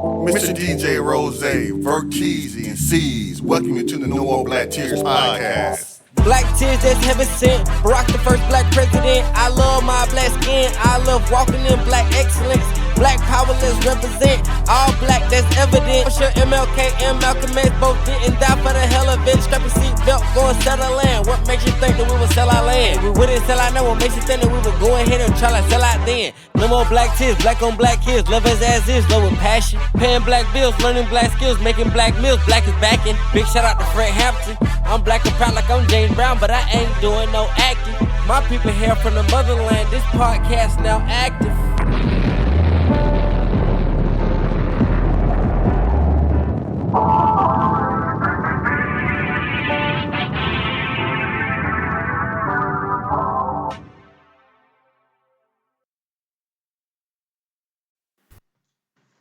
Mr. DJ Rose, Verteezy, and C's, welcome you to the No More Black Tears podcast. Black tears that's heaven sent. Barack the first black president. I love my black skin. I love walking in black excellence. Black power, let's represent. All black, that's evident. I'm sure MLK and Malcolm X both didn't die for the hell of it. Strap a seatbelt, go and settle land. What makes you think that we would sell our land? We wouldn't sell our land. What makes you think that we would go ahead and try to sell out then? No more black tears, black on black kids. Love us as is, love with passion. Paying black bills, learning black skills, making black meals. Black is backing. Big shout out to Fred Hampton. I'm black and proud like I'm James Brown, but I ain't doing no acting. My people here from the motherland. This podcast now active.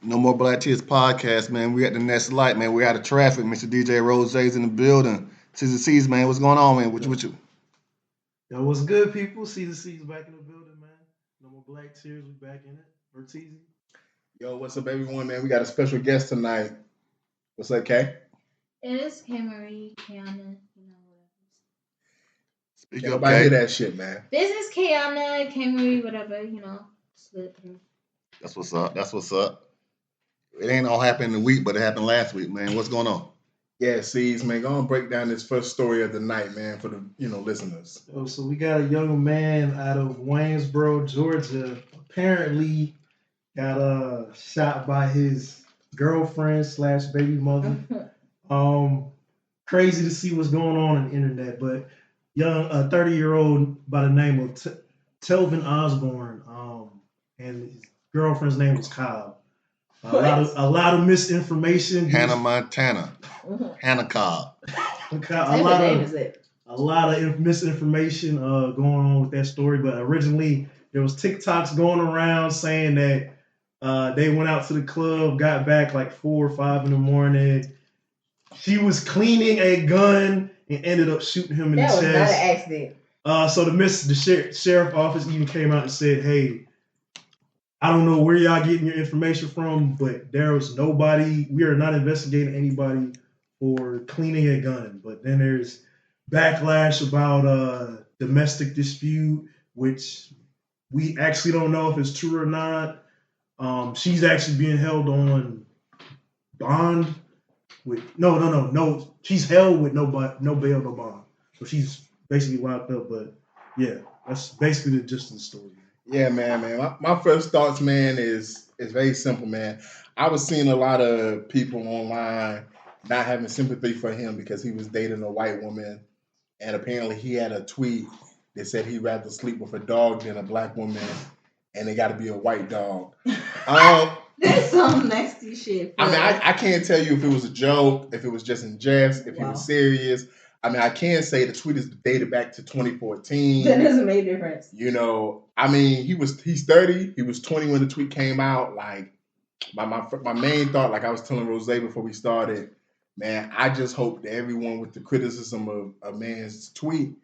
No More Black Tears podcast, man. We at the next light, man. We're out of traffic. Mr. DJ Rose's in the building. Caesar C's, man. What's going on, man? What you? Yo, what's good, people? Caesar C's back in the building, man. No More Black Tears, we back in it. Verteezy. Yo, what's up, everyone, man? We got a special guest tonight. What's up, Kay? It is K Marie, Kiana, whatever. Speak Can't up, nobody Kay. hear that shit, man. This is Kiana, K Marie, whatever, split through. That's what's up. It ain't all happened in a week, but it happened last week, man. What's going on? Yeah, C's, man. Go and break down this first story of the night, man, for the listeners. So we got a young man out of Waynesboro, Georgia. Apparently got shot by his girlfriend / baby mother. Crazy to see what's going on the internet, but young 30-year-old by the name of Telvin Osbourne, and his girlfriend's name was Kyle. A lot of misinformation. Hannah Montana. Hannah Cobb. A lot of misinformation going on with that story. But originally, there was TikToks going around saying that they went out to the club, got back like 4 or 5 in the morning. She was cleaning a gun and ended up shooting him in the chest. That was not an accident. So the sheriff office even came out and said, "Hey, I don't know where y'all getting your information from, but there was nobody. We are not investigating anybody for cleaning a gun." But then there's backlash about domestic dispute, which we actually don't know if it's true or not. She's actually being held on bond with no. She's held with no bail, no bond. So she's basically locked up. But yeah, that's basically the gist of the story. Yeah, man. My first thoughts, man, is very simple, man. I was seeing a lot of people online not having sympathy for him because he was dating a white woman, and apparently he had a tweet that said he'd rather sleep with a dog than a black woman, and it got to be a white dog. That's some nasty shit. I mean, I can't tell you if it was a joke, if it was just in jest, if he was serious. I mean, I can say the tweet is dated back to 2014. That doesn't make a difference. I mean, he's 30. He was 20 when the tweet came out. Like, my main thought, like I was telling Rose before we started, man, I just hope that everyone with the criticism of a man's tweet,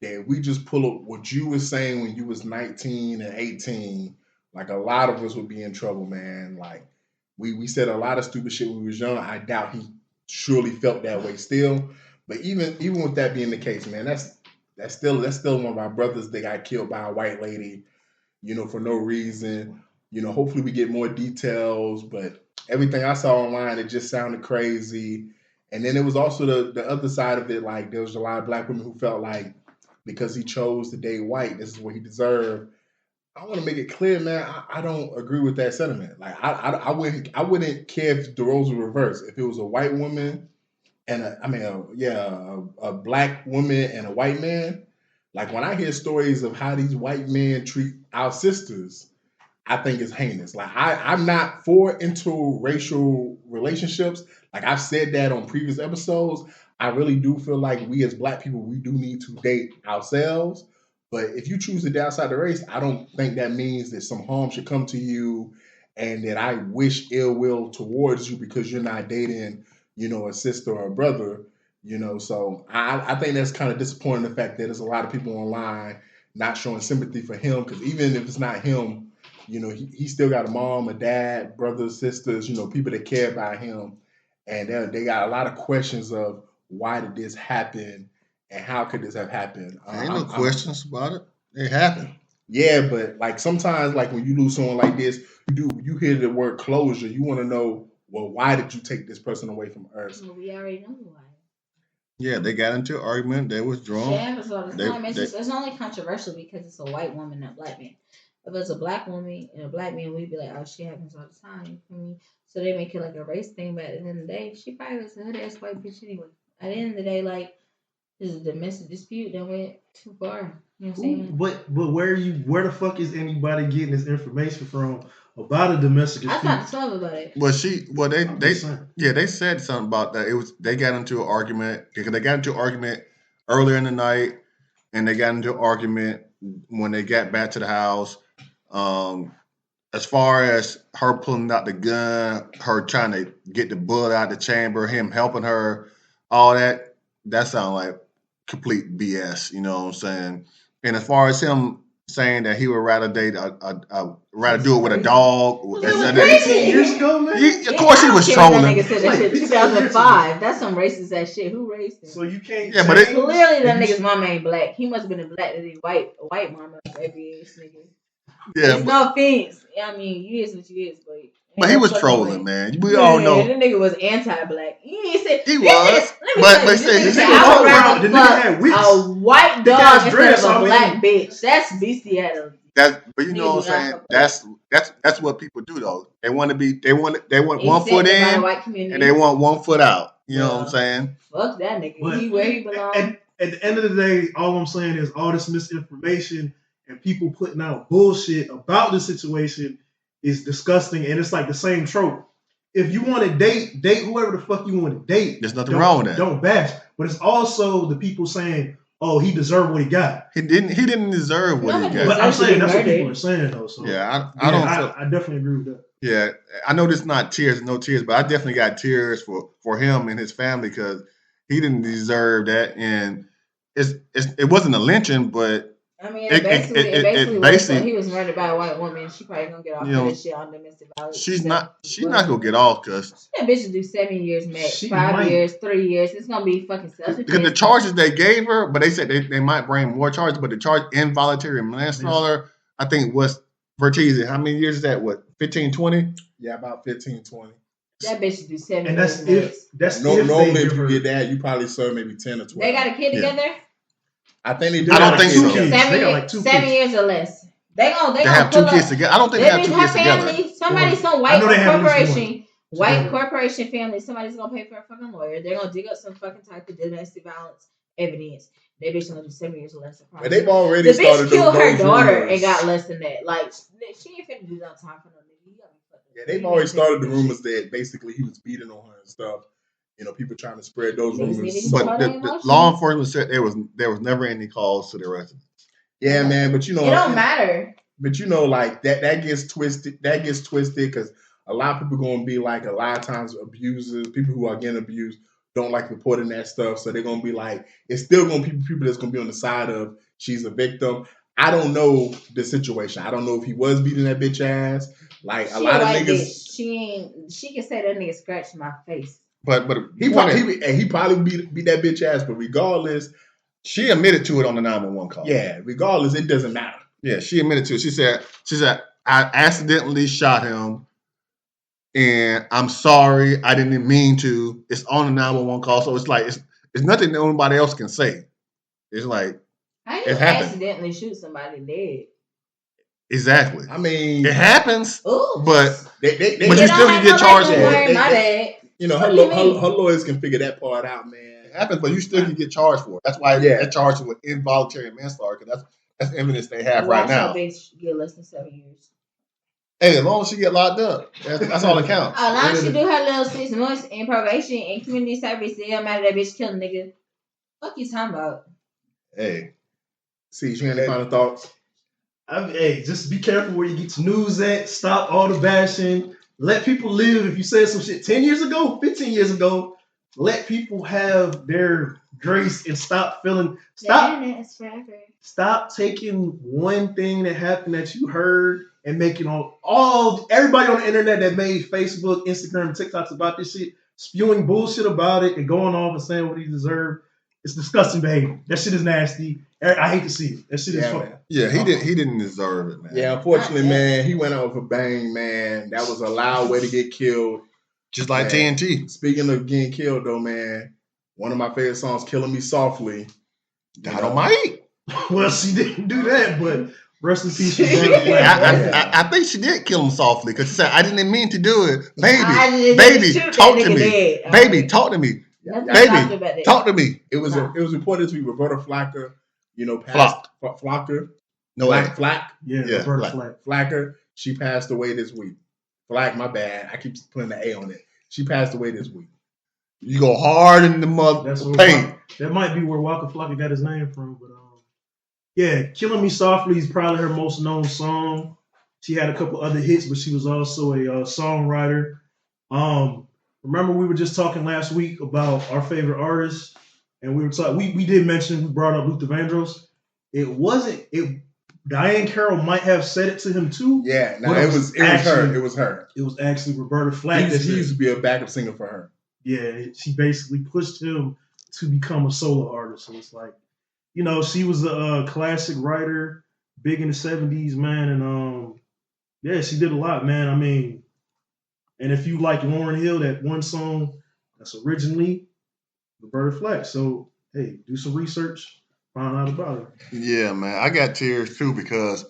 that we just pull up what you was saying when you was 19 and 18. Like, a lot of us would be in trouble, man. Like, we said a lot of stupid shit when we was young. I doubt he surely felt that way still. But even with that being the case, man, that's still one of our brothers that got killed by a white lady, for no reason. Hopefully we get more details, but everything I saw online, it just sounded crazy. And then it was also the other side of it, like there was a lot of black women who felt like because he chose to date white, this is what he deserved. I want to make it clear, man, I don't agree with that sentiment. Like I wouldn't care if the roles were reversed. If it was a white woman and a black woman and a white man. Like when I hear stories of how these white men treat our sisters, I think it's heinous. Like I'm not for interracial relationships. Like I've said that on previous episodes. I really do feel like we as black people, we do need to date ourselves. But if you choose to date outside the race, I don't think that means that some harm should come to you and that I wish ill will towards you because you're not dating a sister or a brother, So I think that's kind of disappointing, the fact that there's a lot of people online not showing sympathy for him, because even if it's not him, You know, he still got a mom, a dad, brothers, sisters, you know, people that care about him. And they got a lot of questions of why did this happen and how could this have happened? Ain't no questions about it. It happened. Yeah, but like sometimes, like when you lose someone like this, you hear the word closure. You want to know, well, why did you take this person away from us? Well, we already know why. Yeah, they got into an argument. They was drunk. Shit happens all the time. It's only controversial because it's a white woman and a black man. If it's a black woman and a black man, we'd be like, oh, shit happens all the time. I mean, so they make it like a race thing, but at the end of the day, she probably was a hood ass white bitch anyway. At the end of the day, like, this is a domestic dispute that went too far. You know what I'm saying? But where the fuck is anybody getting this information from about a domestic dispute? I talked to Telvin about it. They said something about that. They got into an argument because they got into an argument earlier in the night, and they got into an argument when they got back to the house. As far as her pulling out the gun, her trying to get the bullet out the chamber, him helping her, all that sounds like complete BS. You know what I'm saying? And as far as him saying that he would rather date rather do it with a dog. 18 years ago, man. Of course he was trolling. That nigga said that shit 2005. That's some racist ass shit. Who raised him? So you can't. Yeah, but clearly that nigga's mama ain't black. He must have been a black that he white mama every ass nigga. Yeah, no offense. I mean, you is what you is, but he was trolling, man. We all know. That nigga was anti-black. He said he was. But say I would rather fuck a white dog instead of a black bitch. That's bestiality. But you know what I'm saying? That's what people do though. They want one foot in and they want 1 foot out. You know what I'm saying? Fuck that nigga. He where he belongs. At the end of the day, all I'm saying is all this misinformation and people putting out bullshit about the situation is disgusting, and it's like the same trope. If you want to date whoever the fuck you want to date. There's nothing wrong with that. Don't bash. But it's also the people saying, "Oh, he deserved what he got." He didn't deserve what he got. But I'm saying that's what people are saying though. So yeah, I definitely agree with that. Yeah, I know this is not no tears, but I definitely got tears for him and his family because he didn't deserve that, and it wasn't a lynching, but. I mean, it basically he was murdered by a white woman. She probably gonna get off for this shit on domestic violence. She's not gonna get off because that bitch will do 7 years max, 5 years, 3 years. It's gonna be fucking self-defense. Because the charges they gave her, but they said they might bring more charges. But the charge involuntary manslaughter, I think was Vertizi. How many years is that? What 15, 20? Yeah, about 15, 20. That bitch will do 7 and years. Normally if you get that, you probably serve maybe 10 or 12. They got a kid together. I think they do. I don't think so. 7 years or less. They have 2 kids together. I don't think they have 2 kids together. Some white corporation family. Somebody's gonna pay for a fucking lawyer. They're gonna dig up some fucking type of domestic violence evidence. That bitch gonna do 7 years or less. But they've already started. The bitch killed her daughter and got less than that. Like she ain't finna do no time for no nigga. Yeah, they've already started the rumors that basically he was beating on her and stuff. You know, people trying to spread those rumors. But the law enforcement said there was never any calls to the residents. Yeah, man, but you know, it don't matter. But you know, like that gets twisted. That gets twisted because a lot of people going to be like, a lot of times abusers, people who are getting abused, don't like reporting that stuff. So they're going to be like, it's still going to be people that's going to be on the side of she's a victim. I don't know the situation. I don't know if he was beating that bitch ass. Like a lot of niggas. Bitch. She can say that nigga scratched my face. But he probably beat that bitch ass. But regardless, she admitted to it on the 911 call. Yeah, regardless, it doesn't matter. Yeah, she admitted to it. She said I accidentally shot him, and I'm sorry. I didn't mean to. It's on the 911 call, so it's like it's nothing that nobody else can say. It's like I didn't accidentally shoot somebody dead. Exactly. I mean, it happens. Ooh. But but you still can get charged for it. My bad. You know, her lawyers can figure that part out, man. It happens, but you still can get charged for it. That's why they're charged with involuntary manslaughter, because that's evidence they have right now. Bitch get less than 7 years. Hey, as long as she get locked up, that's all that counts. As long as she do her little 6 months in probation and community service, it don't matter that bitch killing nigga. Fuck you talking about? Hey, see, you got any final thoughts? Hey, just be careful where you get your news at. Stop all the bashing. Let people live. If you said some shit 10 years ago, 15 years ago, let people have their grace and stop feeling. Stop taking one thing that happened that you heard and making all everybody on the internet that made Facebook, Instagram, TikToks about this shit, spewing bullshit about it and going off and saying what he deserved. It's disgusting behavior. That shit is nasty. I hate to see it. That shit is fucking. Yeah, he didn't deserve it, man. Yeah, unfortunately, man, he went out with a bang, man. That was a loud way to get killed. Just like TNT. Speaking of getting killed, though, man, one of my favorite songs, "Killing Me Softly." Dynamite. Well, she didn't do that, but rest in peace. I think she did kill him softly because she said, "I didn't mean to do it, baby. Talk to me, baby. Talk to me, baby. Talk to me." It was reported to be Roberta Flacker, passed Flacker. No, Flack. Yeah, Roberta Flacker. She passed away this week. Flack, my bad. I keep putting the A on it. She passed away this week. You go hard in the mother paint. That might be where Waka Flocka got his name from, but yeah, "Killing Me Softly" is probably her most known song. She had a couple other hits, but she was also a songwriter. Remember we were just talking last week about our favorite artists, and we were talking. We did mention, we brought up Luther Vandross. Diane Carroll might have said it to him too. Yeah, no, it was her. It was her. It was actually Roberta Flack. He used to be a backup singer for her. Yeah, she basically pushed him to become a solo artist. So it's like, she was a classic writer, big in the 70s, man. And yeah, she did a lot, man. I mean, and if you like Lauryn Hill, that one song that's originally Roberta Flack. So, hey, do some research, find out about her. Yeah, man. I got tears too because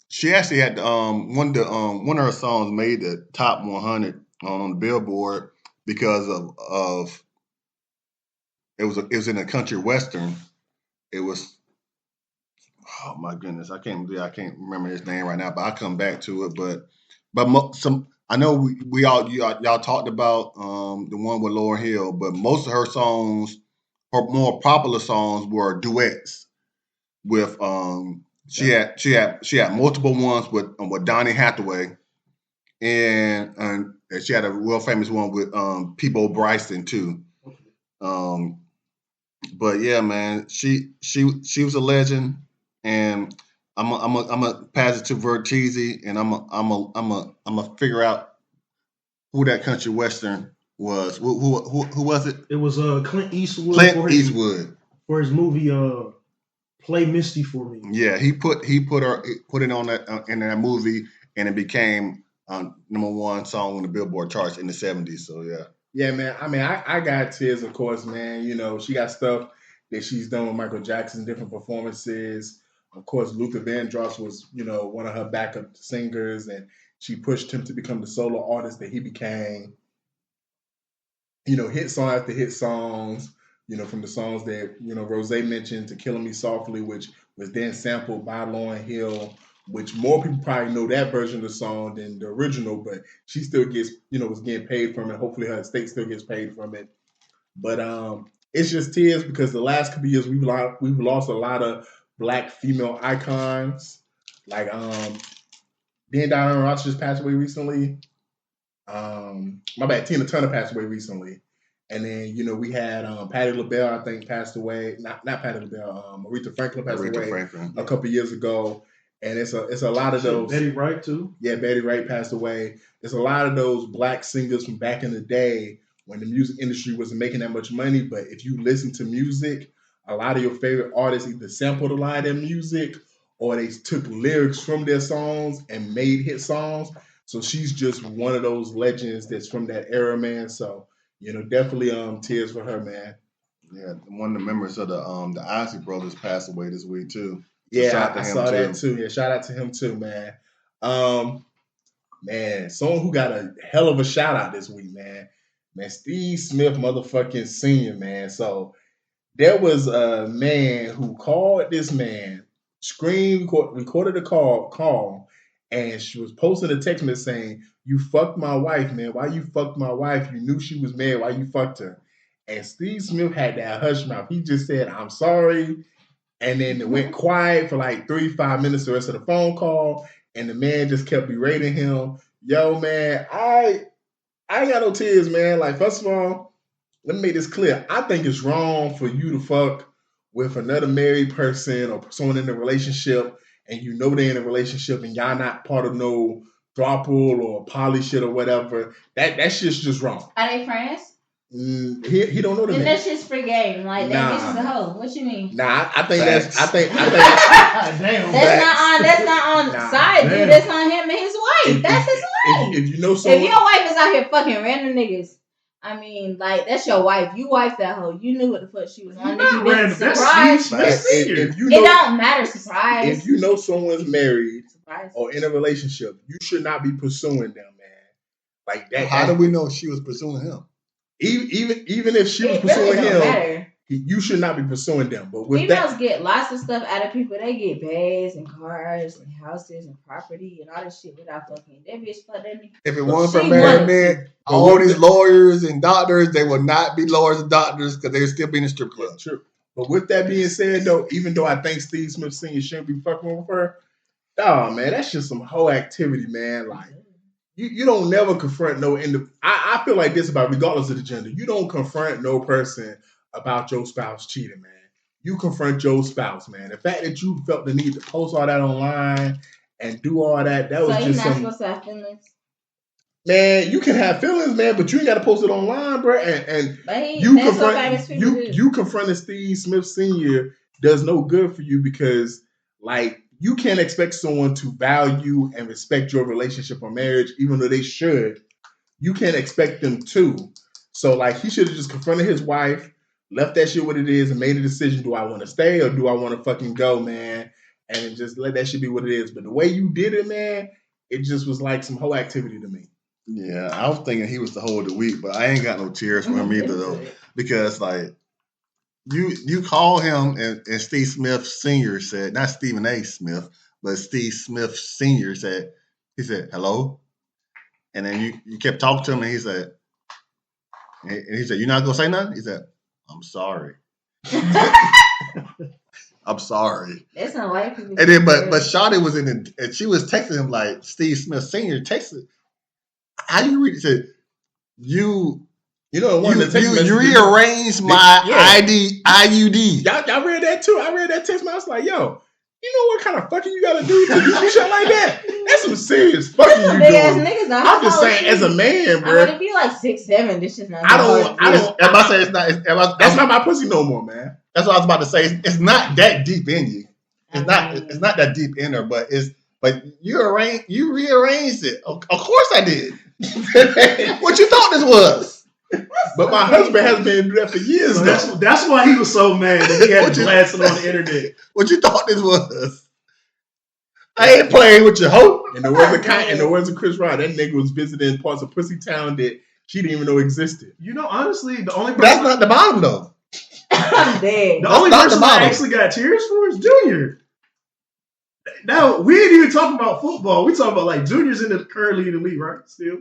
she actually had one of her songs made the top 100 on the Billboard because of it was in a country western. It was, oh my goodness, I can't remember his name right now, but I'll come back to it. But I know y'all talked about the one with Lauryn Hill, but most of her songs, her more popular songs, were duets with she had multiple ones with Donny Hathaway, and she had a real famous one with Peabo Bryson too. But yeah, man, she was a legend, and I'm a pass it to Vertizi, and I'm a figure out who that country western was. Who was it? It was Clint Eastwood. For his movie Play Misty for Me. Yeah, he put it on that in that movie, and it became number one song on the Billboard charts in the 70s. So yeah. Yeah, man. I mean, I got tears, of course, man. She got stuff that she's done with Michael Jackson, different performances. Of course, Luther Vandross was, one of her backup singers, and she pushed him to become the solo artist that he became. Hit song after hit songs, from the songs that, Rose mentioned, to "Killing Me Softly," which was then sampled by Lauryn Hill, which more people probably know that version of the song than the original, but she still gets, was getting paid from it. Hopefully her estate still gets paid from it. But it's just tears because the last couple of years we've lost a lot of Black female icons. Like Diana Ross just passed away recently. Tina Turner passed away recently. And then, we had Patti LaBelle, I think, passed away. Not Patti LaBelle, Aretha Franklin passed away a couple of years ago. And it's a lot of those. Betty Wright too. Yeah, Betty Wright passed away. There's a lot of those Black singers from back in the day when the music industry wasn't making that much money. But if you listen to music, a lot of your favorite artists either sampled a lot of their music or they took lyrics from their songs and made hit songs. So she's just one of those legends that's from that era, man. So, definitely tears for her, man. Yeah, one of the members of the Isley Brothers passed away this week too. Yeah, I saw that too. Yeah, shout out to him too, man. Man, someone who got a hell of a shout out this week, man. Man, Steve Smith motherfucking Sr., man. So there was a man who called this man, recorded a call, and she was posting a text message saying, "You fucked my wife, man. Why you fucked my wife? You knew she was married. Why you fucked her?" And Steve Smith had that hush mouth. He just said, "I'm sorry." And then it went quiet for like 3-5 minutes, the rest of the phone call. And the man just kept berating him. Yo, man, I ain't got no tears, man. Like, first of all, let me make this clear. I think it's wrong for you to fuck with another married person or someone in a relationship and you know they're in a relationship and y'all not part of no throuple or poly shit or whatever, that shit's just wrong. Are they friends? He don't know the Then name. that's just free game. Like that bitch is a hoe. What you mean? Nah, I think damn. That's not on side, dude. That's on him and his wife. That's his wife. If you know someone, if your wife is out here fucking random niggas, I mean, like that's your wife. You wife that hoe. You knew what the fuck she was on. Not random. That's if you know, it don't matter. Surprise. If you know someone's married or in a relationship, you should not be pursuing them, man. Like that. How do we know she was pursuing him? Even if she was pursuing him, you should not be pursuing them. But with females get lots of stuff out of people. They get bags and cars and houses and property and all this shit without fucking. That bitch fuck that nigga. If it wasn't for married men, all these lawyers and doctors, they would not be lawyers and doctors because they would still be in the strip club. True. But with that being said, though, even though I think Steve Smith Sr. shouldn't be fucking with her, oh man, that's just some whole activity, man. Like. You don't never confront no I feel like this about regardless of the gender. You don't confront no person about your spouse cheating, man. You confront your spouse, man. The fact that you felt the need to post all that online and do all that was just so you're not supposed to have feelings? Man, you can have feelings, man, but you ain't got to post it online, bro. And you confronting Steve Smith Sr. does no good for you because, like, you can't expect someone to value and respect your relationship or marriage, even though they should. You can't expect them to. So, like, he should have just confronted his wife, left that shit what it is, and made a decision. Do I want to stay or do I want to fucking go, man? And just let that shit be what it is. But the way you did it, man, it just was like some whole activity to me. Yeah, I was thinking he was the hoe of the week, but I ain't got no tears for him either, though. Because, like, you call him, and Steve Smith Sr. said, not Stephen A. Smith, but Steve Smith Sr. said, hello? And then you kept talking to him, and he said, you're not going to say nothing? He said, I'm sorry. I'm sorry. That's not like and then, but Shawty was and she was texting him like Steve Smith Sr. texted. How do you read it? Said, you rearranged my IUD. Y'all read that too. I read that text, man. I was like, yo, you know what kind of fucking you gotta do to do some shit like that? That's some serious fucking you doing. I'm just saying, as a man, bro. I mean, if you like 6'7", this is not. That's not my pussy no more, man. That's what I was about to say. It's not that deep in you. It's not that deep in her, but you rearranged it. Of course I did. What you thought this was? But my husband has been doing that for years now. That's why he was so mad that he had to blast it on the internet. What you thought this was? I ain't playing with your hoe. In the words of Chris Rock, that nigga was visiting parts of Pussy Town that she didn't even know existed. You know, honestly, the only person... That's not the bottom, though. I'm dead. The only person I actually got tears for is Junior. Now, we ain't even talking about football. We talking about, like, Junior's currently in the league, right? Still?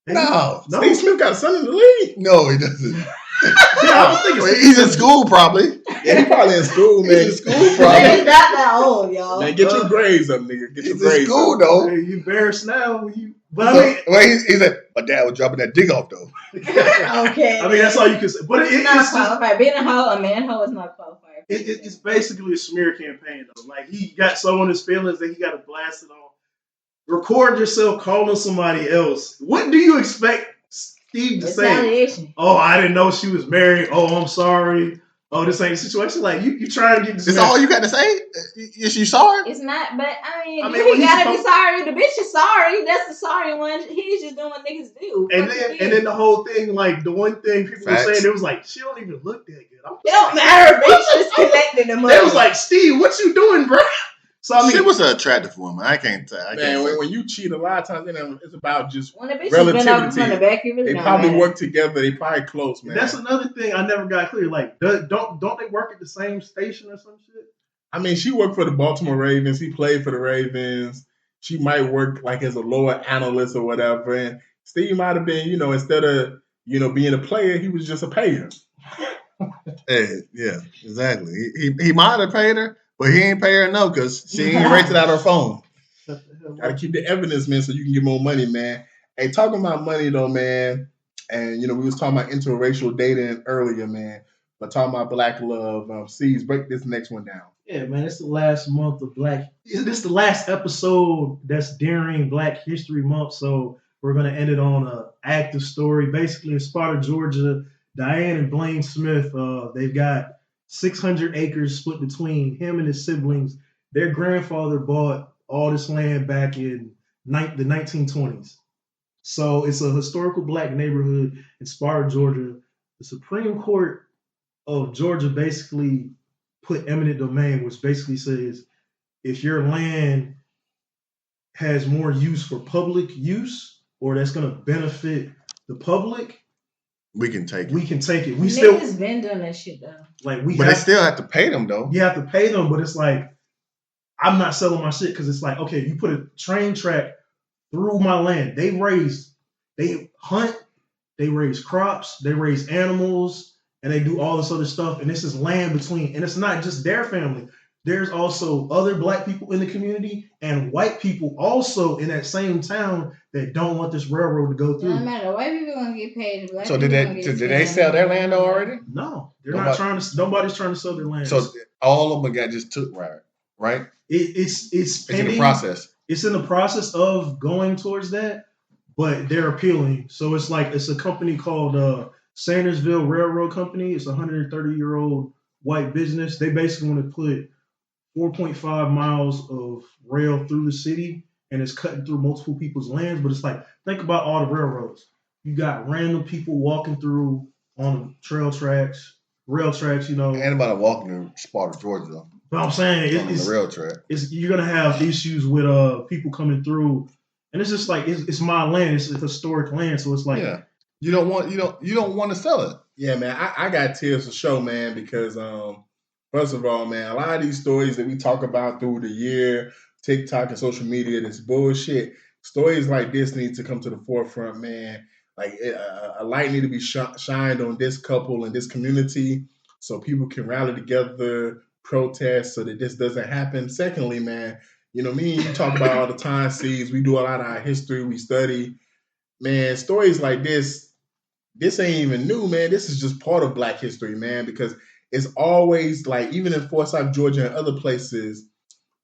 No. Steve Smith got a son in the league. No, he doesn't. I don't think he's in school, probably. Yeah, he's probably in school, man. He's in school, probably. He's not that old, y'all. Man, get your grades up, nigga. Get your grades in school, up. though. Hey, you embarrassed now. But he said, my dad was dropping that dig off, though. Okay. I mean, that's all you can say. But it's not qualified. Being a man hoe is not qualified. It's basically a smear campaign, though. Like, he got so on his feelings that he got to blast it on. Record yourself calling somebody else. What do you expect Steve to say? Oh, I didn't know she was married. Oh, I'm sorry. Oh, this ain't the situation. Like, you trying to get this. That's all you got to say? Is you sorry? It's not, but I mean he gotta be sorry. The bitch is sorry. That's the sorry one. He's just doing what niggas do. And then the whole thing, like, the one thing people were saying, it was like, she don't even look that good. It don't matter. Bitch just collecting the money. They was like, Steve, what you doing, bro? So I mean, she was an attractive woman. I can't tell. When you cheat, a lot of times it's about just when the bitch relativity. Been from the back, they probably work together. They probably close, man. That's another thing I never got clear. Like, don't they work at the same station or some shit? I mean, she worked for the Baltimore Ravens. He played for the Ravens. She might work like as a lower analyst or whatever. And Steve might have been, instead of being a player, he was just a payer. Hey, yeah, exactly. He might have paid her. But he ain't pay her no, because she ain't erased it out her phone. Gotta keep the evidence, man, so you can get more money, man. Hey, talking about money, though, man, and, we was talking about interracial dating earlier, man, but talking about black love, C's, break this next one down. Yeah, man, it's the last month of Black. This is the last episode that's during Black History Month, so we're gonna end it on a active story. Basically, in Sparta, Georgia, Diane and Blaine Smith, they've got 600 acres split between him and his siblings. Their grandfather bought all this land back in the 1920s. So it's a historical Black neighborhood in Sparta, Georgia. The Supreme Court of Georgia basically put eminent domain, which basically says if your land has more use for public use or that's going to benefit the public, we can take it. We can take it. We still been doing that shit though. Like but they still have to pay them though. You have to pay them, but it's like I'm not selling my shit because it's like, okay, you put a train track through my land. They hunt, they raise crops, they raise animals, and they do all this other stuff. And this is land between, and it's not just their family. There's also other Black people in the community and white people also in that same town that don't want this railroad to go through. No matter, white people gonna get paid. Black so did they sell their land already? No, they're not trying to. Nobody's trying to sell their land. So all of them got just took right? It's in the process. It's in the process of going towards that, but they're appealing. So it's like it's a company called Sandersville Railroad Company. It's a 130-year-old white business. They basically want to put 4.5 miles of rail through the city, and it's cutting through multiple people's lands. But it's like, think about all the railroads. You got random people walking through on rail tracks, you know. And about walking in Sparta, Georgia. But I'm saying it's the rail track. You're gonna have issues with people coming through, and it's just like it's my land. It's a historic land, so it's like you don't want to sell it. Yeah, man. I got tears to show, man, because first of all, man, a lot of these stories that we talk about through the year, TikTok and social media, this bullshit. Stories like this need to come to the forefront, man. Like a light need to be shined on this couple and this community, so people can rally together, protest, so that this doesn't happen. Secondly, man, you know, me and you talk about all the time seeds. We do a lot of our history. We study, man. Stories like this ain't even new, man. This is just part of Black history, man, because it's always like, even in Forsyth, Georgia and other places,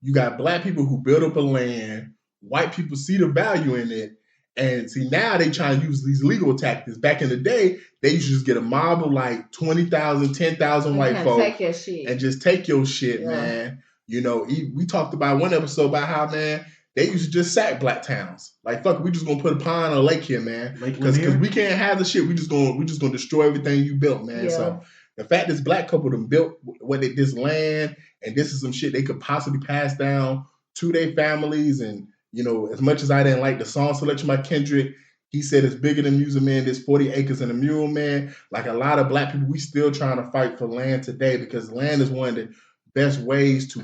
you got Black people who build up a land, white people see the value in it, and see now they trying to use these legal tactics. Back in the day, they used to just get a mob of like 20,000, 10,000 white folks and just take your shit, man. You know, we talked about one episode about how, man, they used to just sack Black towns. Like, fuck it, we just gonna put a pond or a lake here, man. Because we can't have the shit. We just gonna destroy everything you built, man. Yeah. So the fact this Black couple them built this land, and this is some shit they could possibly pass down to their families. And, you know, as much as I didn't like the song selection by Kendrick, he said it's bigger than music, man. There's 40 acres and a mule, man. Like a lot of Black people, we still trying to fight for land today, because land is one of the best ways to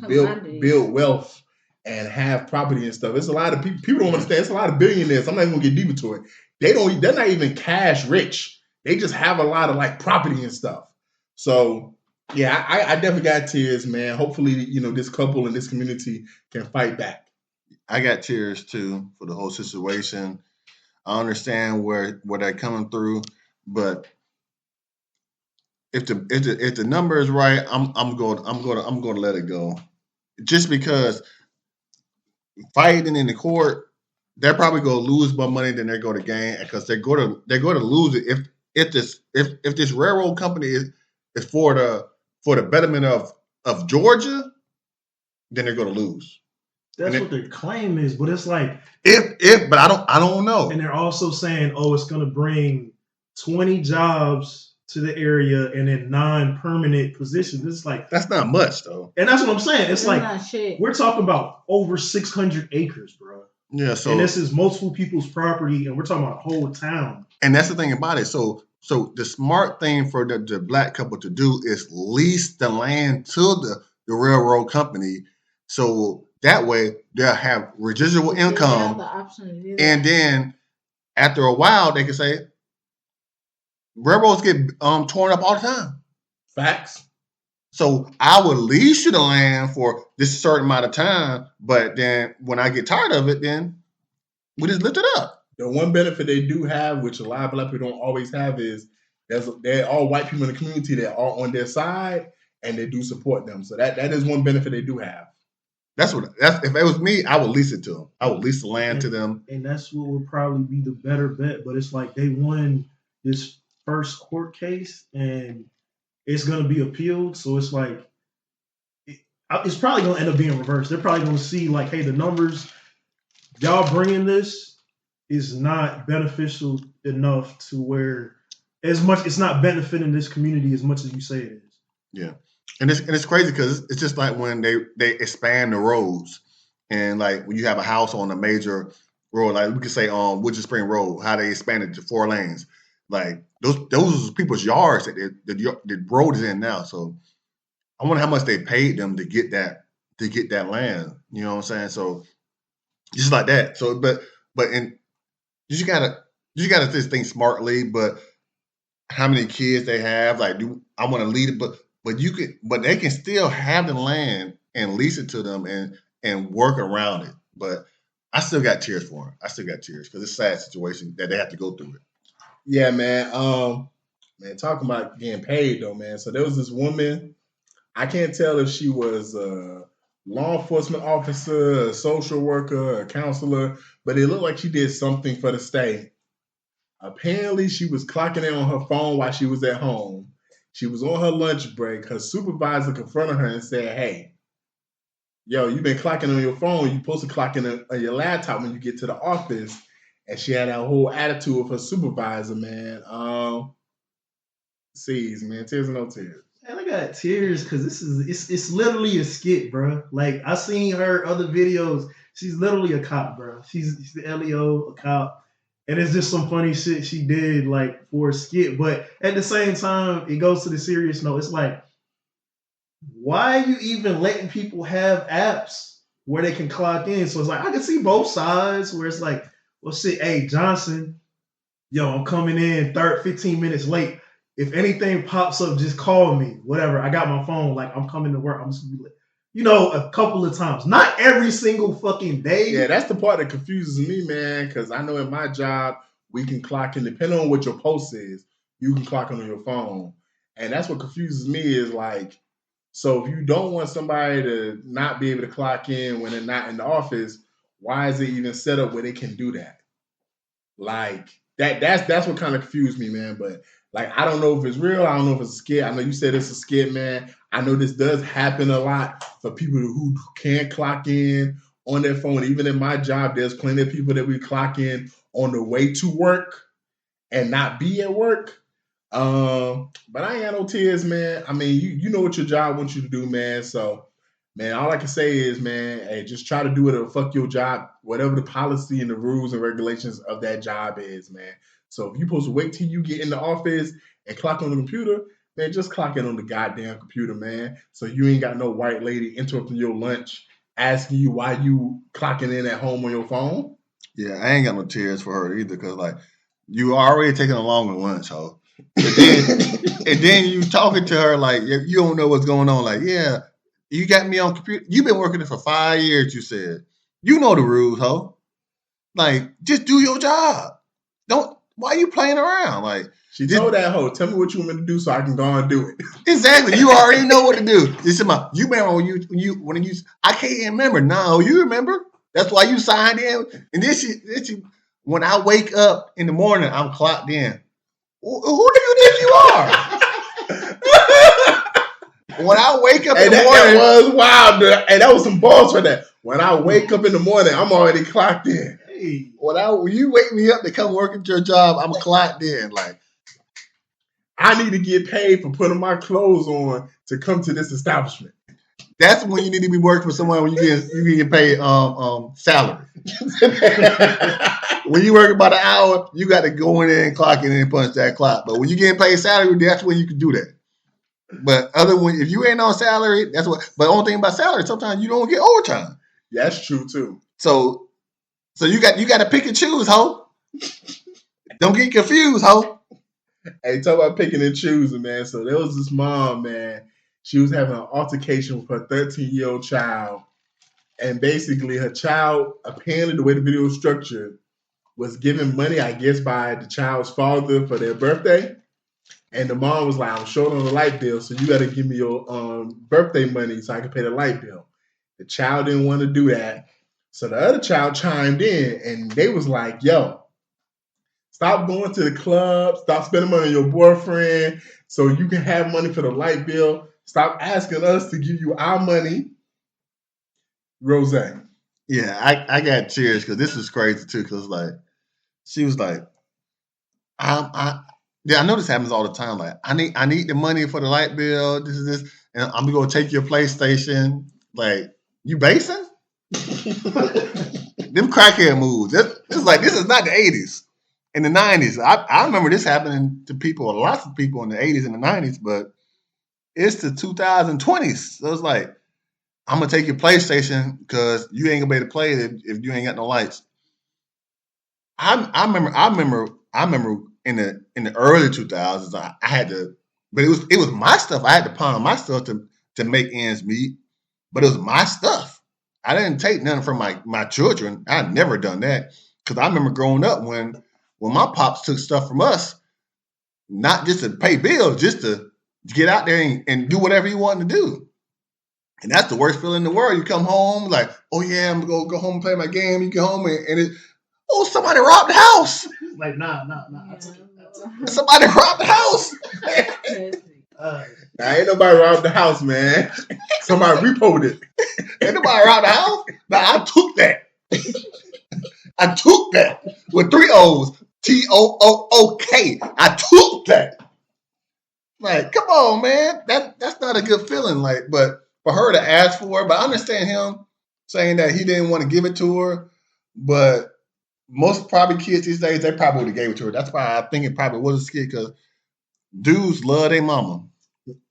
build wealth and have property and stuff. It's a lot of people don't understand. It's a lot of billionaires. I'm not even gonna get deep into it. They're not even cash rich. They just have a lot of like property and stuff. So yeah, I definitely got tears, man. Hopefully, you know, this couple and this community can fight back. I got tears too for the whole situation. I understand where they're coming through, but if the number is right, I'm going to let it go. Just because fighting in the court, they're probably going to lose more money than they're going to gain, because they're going to lose it if this railroad company is for the betterment of Georgia, then they're going to lose. That's what their claim is, but it's like but I don't know. And they're also saying, oh, it's going to bring 20 jobs to the area and then 9 permanent positions. It's like, that's not much though. And that's what I'm saying. It's like not shit. We're talking about over 600 acres, bro. Yeah. So and this is multiple people's property, and we're talking about a whole town. And that's the thing about it. So the smart thing for the Black couple to do is lease the land to the railroad company. So that way they'll have residual income. The option to do that. And then after a while they can say, railroads get torn up all the time. Facts. So I will lease you the land for this certain amount of time, but then when I get tired of it, then we just lift it up. The one benefit they do have, which a lot of Black people don't always have, is they're all white people in the community that are on their side, and they do support them. So that is one benefit they do have. That's if it was me, I would lease it to them. I would lease the land to them. And that's what would probably be the better bet. But it's like they won this first court case and it's going to be appealed. So it's like, it's probably going to end up being reversed. They're probably going to see like, hey, the numbers, y'all bringing this is not beneficial enough to where it's not benefiting this community as much as you say it is. Yeah. And it's crazy because it's just like when they expand the roads, and like when you have a house on a major road, like we could say on Woodger Spring Road, how they expanded to 4 lanes. Like those are people's yards that the road is in now. So I wonder how much they paid them to get that land. You know what I'm saying? So just like that. So but you just gotta just think smartly. But how many kids they have? Like, I want to lead it, but they can still have the land and lease it to them and work around it. But I still got tears for them. I still got tears because it's a sad situation that they have to go through it. Yeah, man. Man, talking about getting paid though, man. So there was this woman. I can't tell if she was a law enforcement officer, a social worker, a counselor, but it looked like she did something for the state. Apparently, she was clocking in on her phone while she was at home. She was on her lunch break. Her supervisor confronted her and said, hey, yo, you've been clocking on your phone. You're supposed to clock in on your laptop when you get to the office. And she had that whole attitude with her supervisor, man. Tears, man. Tears and no tears. Man, I got tears because it's literally a skit, bro. Like, I seen her other videos. She's literally a cop, bro. She's the LEO, a cop. And it's just some funny shit she did, like, for a skit. But at the same time, it goes to the serious note. It's like, why are you even letting people have apps where they can clock in? So it's like, I can see both sides where it's like, well, shit, hey, Johnson, yo, I'm coming in 15 minutes late. If anything pops up, just call me. Whatever. I got my phone. Like, I'm coming to work. I'm just going to be late. You know, a couple of times. Not every single fucking day. Yeah, that's the part that confuses me, man, because I know in my job, we can clock in, depending on what your post is, you can clock in on your phone. And that's what confuses me is like, so if you don't want somebody to not be able to clock in when they're not in the office, why is it even set up where they can do that? Like, that's what kind of confused me, man. But like, I don't know if it's real. I don't know if it's a skit. I know you said it's a skit, man. I know this does happen a lot for people who can't clock in on their phone. Even in my job, there's plenty of people that we clock in on the way to work and not be at work. But I ain't got no tears, man. I mean, you know what your job wants you to do, man. So, man, all I can say is, man, hey, just try to do it or fuck your job, whatever the policy and the rules and regulations of that job is, man. So if you're supposed to wait till you get in the office and clock on the computer, man, just clock in on the goddamn computer, man. So you ain't got no white lady interrupting your lunch, asking you why you clocking in at home on your phone. Yeah, I ain't got no tears for her either, because like you already taking a longer lunch, ho. And then you talking to her like you don't know what's going on. Like, yeah, you got me on computer. You've been working it for 5 years. You said you know the rules, ho. Like, just do your job. Don't. Why are you playing around? Like, she told that hoe, tell me what you want me to do so I can go and do it. Exactly. You already know what to do. You remember when you I can't remember. No, you remember. That's why you signed in. And this when I wake up in the morning, I'm clocked in. Who do you think you are? When I wake up in the morning. That was wild. And that was some balls for that. When I wake up in the morning, I'm already clocked in. When you wake me up to come work at your job, I'm clocked in. Like, I need to get paid for putting my clothes on to come to this establishment. That's when you need to be working for someone when you get paid salary. When you working about an hour, you got to go in there and clock in and punch that clock. But when you getting paid salary, that's when you can do that. But if you ain't on salary, that's what. But the only thing about salary, sometimes you don't get overtime. Yeah, that's true too. So you got to pick and choose, ho. Don't get confused, ho. Hey, talk about picking and choosing, man. So there was this mom, man. She was having an altercation with her 13-year-old child. And basically her child, apparently the way the video was structured, was given money, I guess, by the child's father for their birthday. And the mom was like, I'm short on the light bill, so you got to give me your birthday money so I can pay the light bill. The child didn't want to do that. So the other child chimed in, and they was like, yo, stop going to the club. Stop spending money on your boyfriend so you can have money for the light bill. Stop asking us to give you our money. Rose. Yeah, I got tears because this is crazy too. Because like she was like, I know this happens all the time. Like I need the money for the light bill. This is this, and I'm gonna go take your PlayStation. Like you basing? Them crackhead moves. It's like this is not the 80s. In the 90s, I remember this happening to people, lots of people in the 80s and the 90s, but it's the 2020s. So it's like, I'm gonna take your PlayStation because you ain't gonna be able to play it if you ain't got no lights. I remember in the early 2000s, I had to, but it was my stuff. I had to pawn my stuff to make ends meet, but it was my stuff. I didn't take nothing from my children. I had never done that because I remember growing up when my pops took stuff from us, not just to pay bills, just to get out there and do whatever you wanted to do. And that's the worst feeling in the world. You come home like, oh yeah, I'm gonna go home and play my game. You get home and somebody robbed the house. Like, nah. Somebody robbed the house. Nah, ain't nobody robbed the house, man. Somebody repoed it. Ain't nobody robbed the house. Nah, I took that. I took that with 3 O's. TOOK. I took that. Like, come on, man. That's not a good feeling. Like, but for her to ask for it, but I understand him saying that he didn't want to give it to her. But most probably kids these days, they probably would have gave it to her. That's why I think it probably was a kid because dudes love their mama.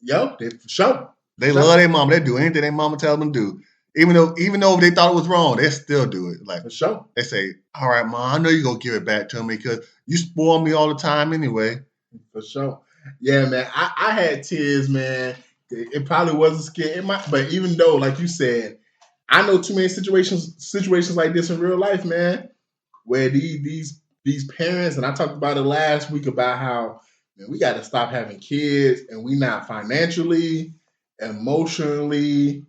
Yo, they for sure. They love their mama. They do anything their mama tells them to do. Even though they thought it was wrong, they still do it. Like for sure. They say, all right, Mom, I know you're going to give it back to me because you spoil me all the time anyway. For sure. Yeah, man. I had tears, man. It probably wasn't scared. But even though, like you said, I know too many situations like this in real life, man, where these parents, and I talked about it last week about how, man, we got to stop having kids and we not financially, emotionally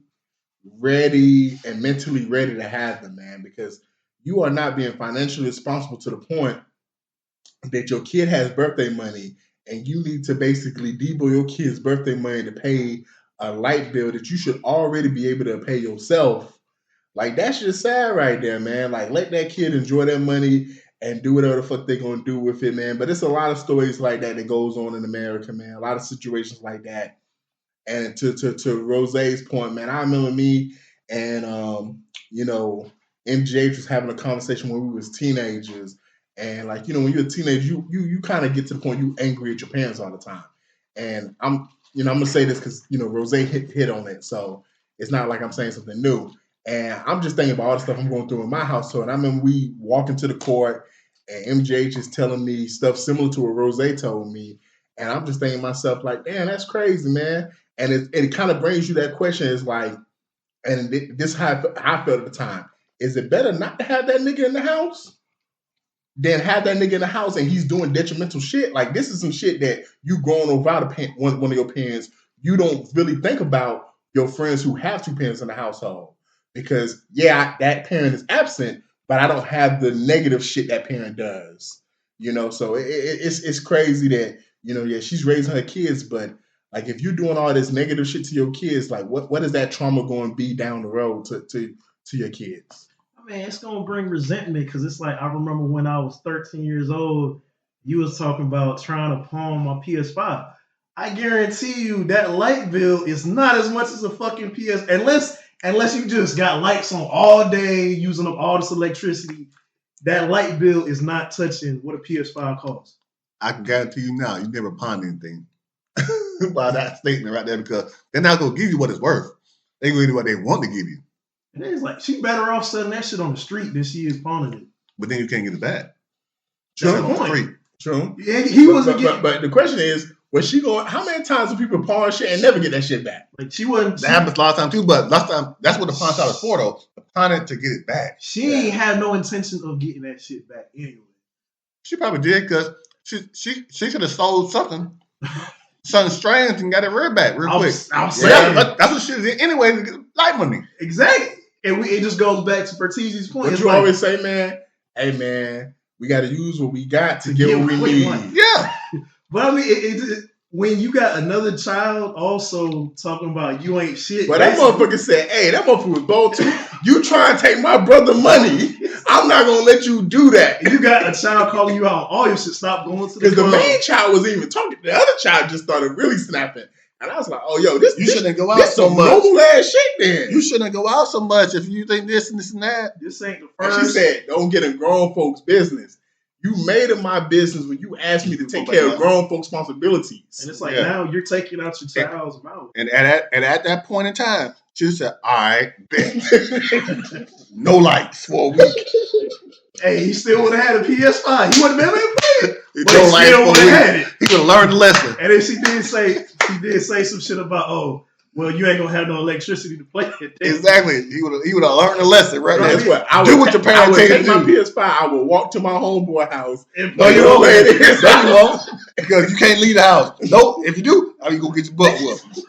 ready and mentally ready to have them, man, because you are not being financially responsible to the point that your kid has birthday money and you need to basically debo your kid's birthday money to pay a light bill that you should already be able to pay yourself. Like, that's just sad right there, man. Like, let that kid enjoy their money and do whatever the fuck they're going to do with it, man. But it's a lot of stories like that goes on in America, man. A lot of situations like that. And to Rose's point, man, I remember me and, MJ was having a conversation when we was teenagers. And, like, when you're a teenager, you kind of get to the point you angry at your parents all the time. And I'm going to say this because, Rose hit on it. So it's not like I'm saying something new. And I'm just thinking about all the stuff I'm going through in my household. And I remember we walking to the court and MJ just telling me stuff similar to what Rose told me. And I'm just thinking to myself, like, damn, that's crazy, man. And it kind of brings you that question. It's like, and this is how I felt at the time. Is it better not to have that nigga in the house than have that nigga in the house and he's doing detrimental shit? Like, this is some shit that you growing over out of one of your parents. You don't really think about your friends who have 2 parents in the household. Because, yeah, that parent is absent, but I don't have the negative shit that parent does. So it's crazy that, yeah, she's raising her kids, but like, if you're doing all this negative shit to your kids, like, what is that trauma going to be down the road to your kids? I mean, it's going to bring resentment because it's like, I remember when I was 13 years old, you was talking about trying to pawn my PS5. I guarantee you that light bill is not as much as a fucking PS, unless you just got lights on all day, using up all this electricity. That light bill is not touching what a PS5 costs. I can guarantee you now, you never pawned anything by that statement right there because they're not going to give you what it's worth. They're going to give you what they want to give you. And it's like, she better off selling that shit on the street than she is pawning it. But then you can't get it back. True. Yeah, he wasn't getting. But the question is, was she going? How many times do people pawn shit and never get that shit back? Like, she wasn't. That happens a lot of times too. But last time, that's what the pawn shop is for, though. The pawn it to get it back. She ain't had no intention of getting that shit back anyway. She probably did because she could have sold something something strange and got it real back real quick. I'm saying. That's what shit is anyway. Light money. Exactly. And it just goes back to Bertizzi's point. But you always say, man, hey, man, we got to use what we got to get what we need. Money. Yeah. But I mean, when you got another child also talking about you ain't shit. But that motherfucker said, hey, that motherfucker was bold too. You trying to take my brother money. I'm not going to let you do that. You got a child calling you out on all your shit. Stop going to the Because the main child wasn't even talking. The other child just started really snapping. And I was like, oh, yo, you shouldn't go out so much. Normal ass shit then. You shouldn't go out so much if you think this and this and that. This ain't the first. And she said, don't get in grown folks' business. You made it my business when you asked me to take care of grown folks' responsibilities. And it's like now you're taking out your child's mouth. And at that point in time, she said, all right, bet. No likes for a week. Hey, he still would have had a PS5. He wouldn't have been able to play it. But No he likes still for would a have week. had it. He would have learned the lesson. And then she did say some shit about, oh, well, you ain't gonna have no electricity to play it. Exactly. He would have learned the lesson right there. That's what I would do. What your parents take take my PS5. I would walk to my homeboy house. No, you don't play it. No, you won't. Because you can't leave the house. Nope. If you do, how you gonna get your butt whooped?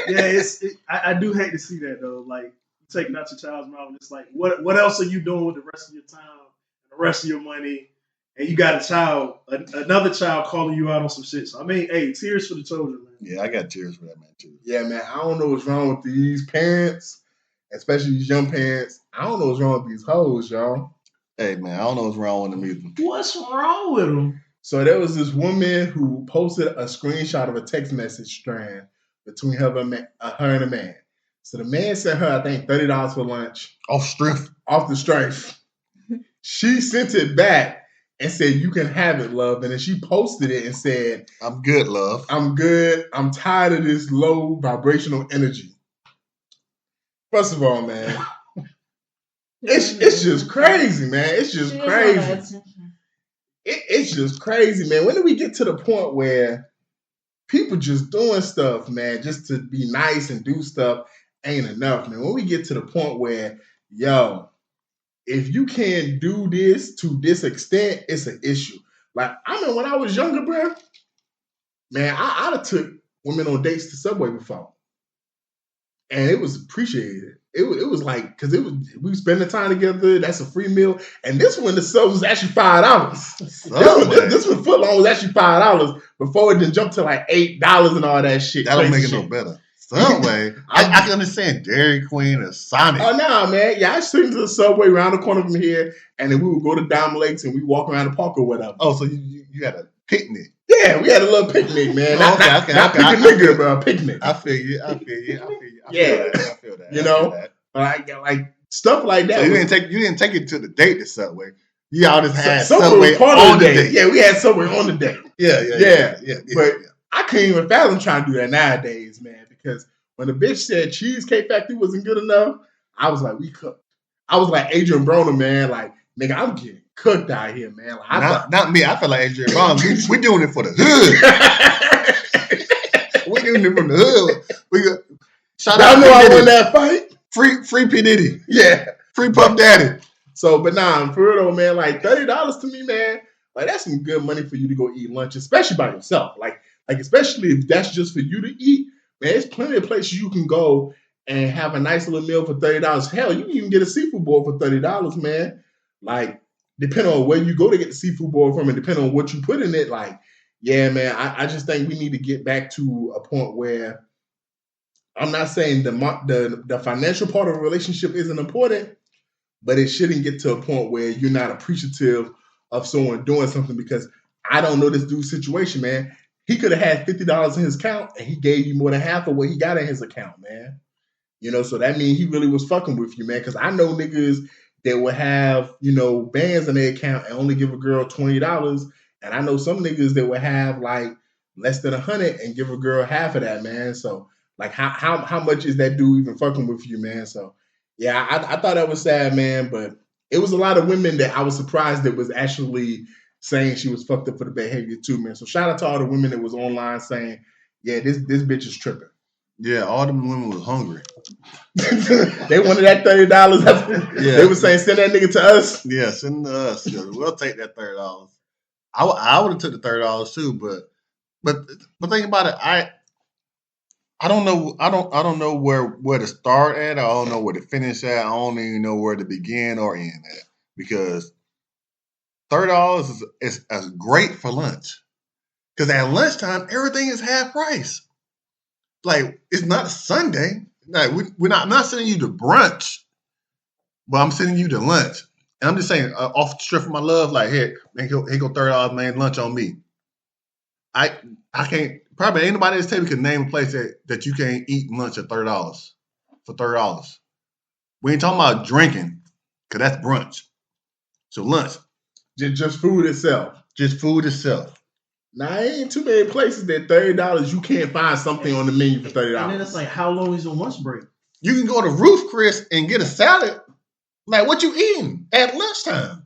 Yeah, I do hate to see that though. Like taking out your child's mouth, and it's like, what else are you doing with the rest of your time, and the rest of your money, and you got a child, another child calling you out on some shit. So I mean, hey, tears for the children, man. Yeah, I got tears for that man too. Yeah, man, I don't know what's wrong with these parents, especially these young parents. I don't know what's wrong with these hoes, y'all. Hey, man, I don't know what's wrong with them either. What's wrong with them? So there was this woman who posted a screenshot of a text message strand between her and a man. So the man sent her, I think, $30 for lunch. Off the strength. She sent it back and said, you can have it, love. And then she posted it and said, I'm good, love. I'm good. I'm tired of this low vibrational energy. First of all, man, it's just crazy, man. It's just crazy. It's just crazy, man. When do we get to the point where people just doing stuff, man, just to be nice and do stuff ain't enough, man? When we get to the point where, yo, if you can't do this to this extent, it's an issue. Like, I mean, when I was younger, bro, man, I'd have took women on dates to Subway before. And it was appreciated. It was like, because we were spending time together, that's a free meal. And this one, the sub was actually $5. This one footlong was actually $5 before it then jumped to like $8 and all that shit. That don't make it no better. Subway, I can understand Dairy Queen or Sonic. Oh, no, man. Yeah, I took to the Subway around the corner from here, and then we would go to Diamond Lakes and we walk around the park or whatever. Oh, so you had a picnic. Yeah, we had a little picnic, man. Not picnic, but a picnic. I feel you. I feel that. You know, like stuff like that. So you didn't take it to the date to Subway. You all just had Subway on the date. Yeah, we had Subway on the date. Yeah. But I couldn't even fathom trying to do that nowadays, man. Because when the bitch said Cheesecake Factory wasn't good enough, I was like, we cooked. I was like Adrian Broner, man. Like, nigga, I'm getting cooked out here, man. Like, not me. I feel like Adrian Broner. We're doing it for the hood. We're doing it from the hood. Shout out. I know I won that fight. Free P. Diddy. Yeah. Free Puff Daddy. So, but nah, for real though, man, like $30 to me, man, like that's some good money for you to go eat lunch, especially by yourself. Like especially if that's just for you to eat, man, there's plenty of places you can go and have a nice little meal for $30. Hell, you can even get a seafood boil for $30, man. Like, depending on where you go to get the seafood boil from and depending on what you put in it, like, yeah, man, I just think we need to get back to a point where I'm not saying the financial part of a relationship isn't important, but it shouldn't get to a point where you're not appreciative of someone doing something, because I don't know this dude's situation, man. He could have had $50 in his account and he gave you more than half of what he got in his account, man. You know, so that means he really was fucking with you, man. Because I know niggas that will have, you know, bands in their account and only give a girl $20. And I know some niggas that will have like less than $100 and give a girl half of that, man. So like how much is that dude even fucking with you, man? So yeah, I thought that was sad, man. But it was a lot of women that I was surprised that was actually saying she was fucked up for the behavior too, man. So shout out to all the women that was online saying, yeah, this bitch is tripping. Yeah, all them women was hungry. They wanted that $30. Yeah. They were saying, send that nigga to us. Yeah, send to us. We'll take that $30. I would have took the $30 too, but But think about it. I don't know. I don't know where to start at. I don't know where to finish at. I don't even know where to begin or end at because $30 is great for lunch. Because at lunchtime, everything is half price. Like it's not Sunday. Like I'm not sending you to brunch, but I'm sending you to lunch. And I'm just saying, off the strip of my love, like here go $30, man, lunch on me. I can't. Probably anybody at this table can name a place that you can't eat lunch at $30 for $30. We ain't talking about drinking, cause that's brunch. So lunch, just food itself. Just food itself. Now, ain't too many places that $30 you can't find something on the menu for $30. And then it's like, how long is your lunch break? You can go to Ruth Chris and get a salad. Like, what you eating at lunchtime?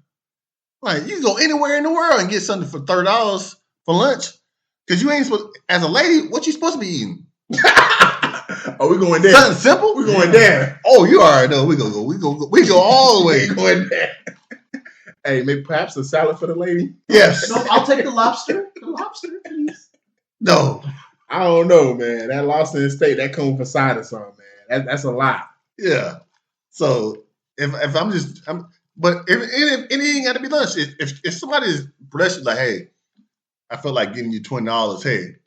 Like, you can go anywhere in the world and get something for $30 for lunch. Because you ain't supposed, as a lady, what you supposed to be eating? Oh, we going there. Something simple? We going there. Oh, you already know. We go all the way. We going there. Hey, maybe perhaps a salad for the lady? Yes. No, I'll take the lobster. The lobster, please. No. I don't know, man. That lobster and steak, that comes with a side or something, man. That's a lot. Yeah. So if but if it ain't got to be lunch. If somebody's blessed you, like, hey, I feel like giving you $20. Hey,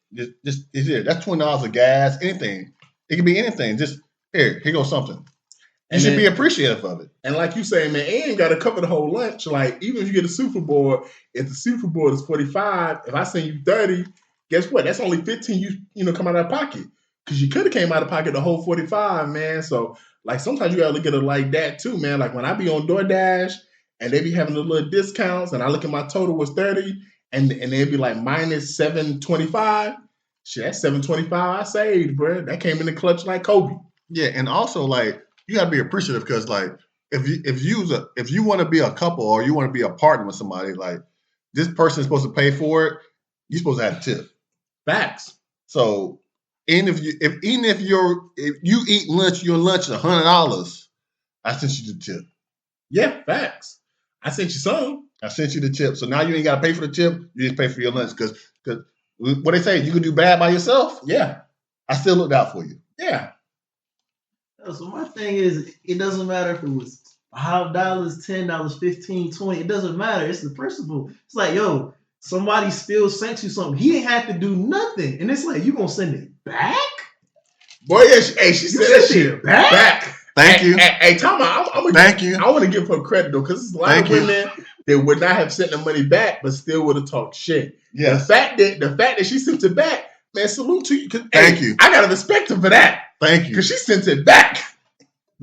just it's here. That's $20 of gas. Anything. It can be anything. Just here goes something. You should be appreciative of it. And like you say, man, it ain't got to cover the whole lunch. Like, even if you get a super board, if the super board is $45, if I send you $30, guess what? That's only $15 you come out of pocket. Because you could have came out of pocket the whole $45, man. So, like, sometimes you got to look at it like that, too, man. Like, when I be on DoorDash and they be having the little discounts and I look at my total was $30 and they'd be like minus $7.25. Shit, that's $7.25 I saved, bro. That came in the clutch like Kobe. Yeah, and also, like, you gotta be appreciative because, like, if you want to be a couple or you want to be a partner with somebody, like, this person is supposed to pay for it, you're supposed to have a tip. Facts. So, if you eat lunch, your lunch is $100, I sent you the tip. Yeah, facts. I sent you some. I sent you the tip. So now you ain't gotta pay for the tip. You just pay for your lunch because what they say, you can do bad by yourself. Yeah, I still looked out for you. Yeah. So my thing is, it doesn't matter if it was $5, $10, $15, $20. It doesn't matter. It's the principle. It's like, yo, somebody still sent you something. He ain't have to do nothing, and it's like, you gonna send it back? Boy, yeah, she said that shit back. Thank you. Hey, Tom, thank you. I want to give her credit though, because there's a lot of women that would not have sent the money back, but still would have talked shit. Yeah. The fact that she sent it back, man, salute to you. Thank you. I gotta respect her for that. Thank you. Because she sent it back.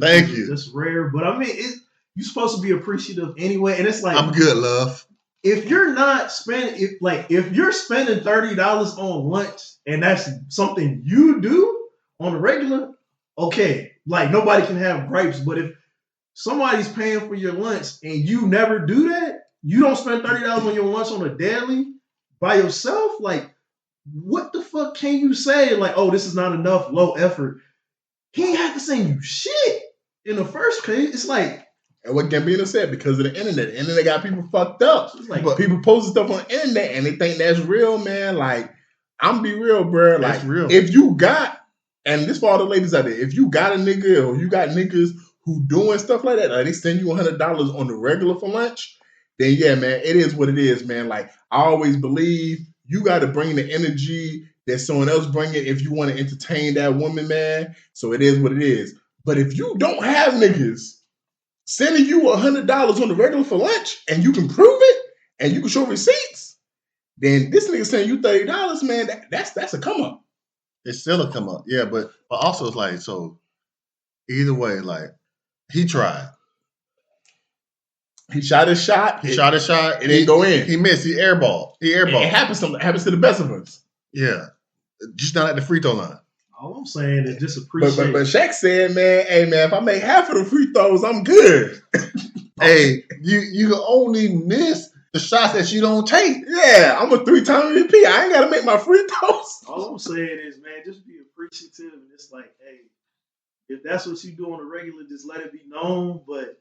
Thank you. That's rare, but I mean, you're supposed to be appreciative anyway. And it's like, I'm good, love. If you're not spending, if you're spending $30 on lunch and that's something you do on a regular, okay, like nobody can have gripes. But if somebody's paying for your lunch and you never do that, you don't spend $30 on your lunch on a daily by yourself, like, what the fuck can you say? Like, oh, this is not enough, low effort. He ain't have to send you shit in the first place. It's like, and what Gambino said, because of the internet got people fucked up. It's like, but people posting stuff on the internet and they think that's real, man. Like, I'm be real, bro. Like, real. If you got, and this for all the ladies out there, if you got a nigga or you got niggas who doing stuff like that, like they send you $100 on the regular for lunch, then yeah, man, it is what it is, man. Like, I always believe you got to bring the energy that someone else bring it if you want to entertain that woman, man. So it is what it is. But if you don't have niggas sending you $100 on the regular for lunch and you can prove it and you can show receipts, then this nigga sending you $30, man, that's a come up. It's still a come up. Yeah, but also it's like, so either way, like, he tried. He shot his shot. It didn't go in. He missed. He airballed. It happens to the best of us. Yeah. Just not at the free throw line. All I'm saying is just appreciate. But Shaq said, man, hey man, if I make half of the free throws, I'm good. Hey, you can only miss the shots that you don't take. Yeah, I'm a 3-time MVP. I ain't gotta make my free throws. All I'm saying is, man, just be appreciative. And it's like, hey, if that's what you do on a regular, just let it be known. But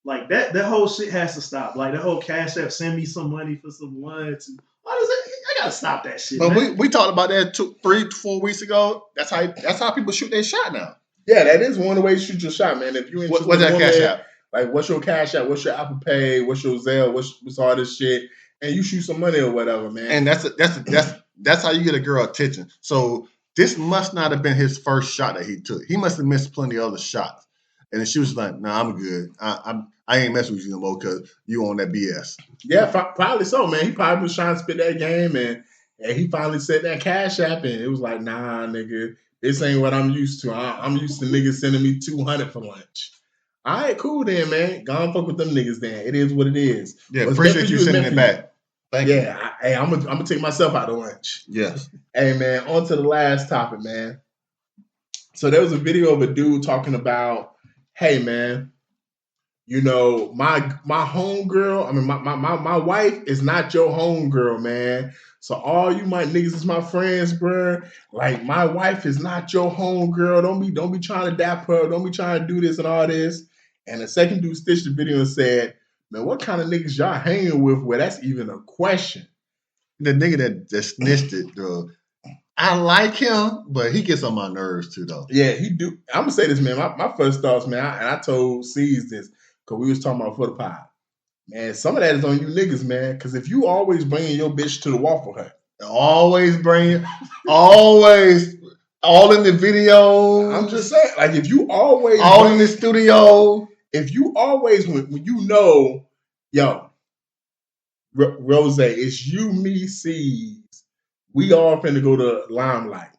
like that whole shit has to stop. Like that whole Cash App, send me some money for some lunch. Why does it? I gotta stop that shit. But man. we talked about that 3, 4 weeks ago. That's how people shoot their shot now. Yeah, that is one of the ways to shoot your shot, man. If you ain't What's that cash out? Like, what's your cash out? What's your Apple Pay? What's your Zelle? What's all this shit? And you shoot some money or whatever, man. And that's how you get a girl attention. So this must not have been his first shot that he took. He must have missed plenty of other shots. And then she was like, "Nah, I'm good. I ain't messing with you no more because you on that BS." Yeah, probably so, man. He probably was trying to spit that game, and he finally said that cash app, and it was like, "Nah, nigga, this ain't what I'm used to. I'm used to niggas sending me $200 for lunch." All right, cool then, man. Go on fuck with them niggas then. It is what it is. Yeah, appreciate you sending it back. Thank you. Hey, I'm gonna take myself out to lunch. Yes. Hey, man, on to the last topic, man. So there was a video of a dude talking about, hey, man, you know, my homegirl, I mean, my wife is not your homegirl, man. So all you my niggas is my friends, bro. Like, my wife is not your homegirl. Don't be trying to dap her. Don't be trying to do this and all this. And the second dude stitched the video and said, man, what kind of niggas y'all hanging with where that's even a question? The nigga that snitched it, though. I like him, but he gets on my nerves too, though. Yeah, he do. I'm gonna say this, man. My first thoughts, man, I told C's this because we was talking about for the pod. Man, some of that is on you niggas, man. Because if you always bringing your bitch to the Waffle Hut, always all in the video. I'm just saying, like, if you always all in the studio, if you always when you know, yo, Rose, it's you, me, C's. We all finna go to Limelight.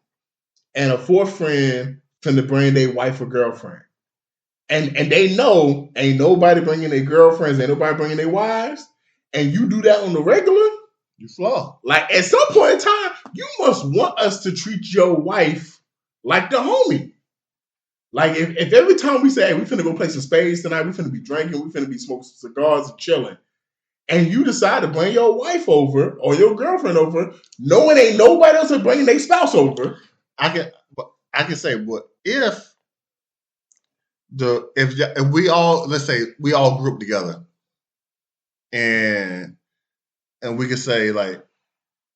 And a fourth friend finna bring their wife or girlfriend. And they know ain't nobody bringing their girlfriends, ain't nobody bringing their wives. And you do that on the regular, you flaw. Like, at some point in time, you must want us to treat your wife like the homie. Like, if every time we say, hey, we finna go play some spades tonight, we finna be drinking, we finna be smoking some cigars and chilling, and you decide to bring your wife over or your girlfriend over, knowing ain't nobody else is bringing their spouse over. I can say, what if we all, let's say we all group together, and we could say, like,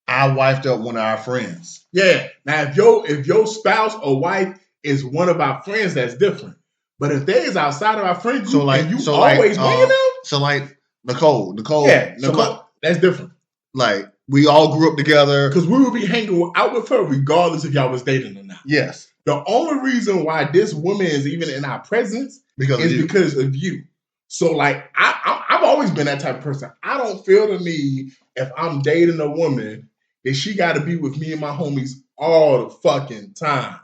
I wifed up one of our friends. Yeah. Now, if your spouse or wife is one of our friends, that's different. But if they is outside of our friend group, and you always bringing them, so like Nicole, yeah, Nicole, that's different. Like, we all grew up together because we would be hanging out with her regardless if y'all was dating or not. Yes. The only reason why this woman is even in our presence is because of you. So, like, I've always been that type of person. I don't feel the need, if I'm dating a woman, that she got to be with me and my homies all the fucking time.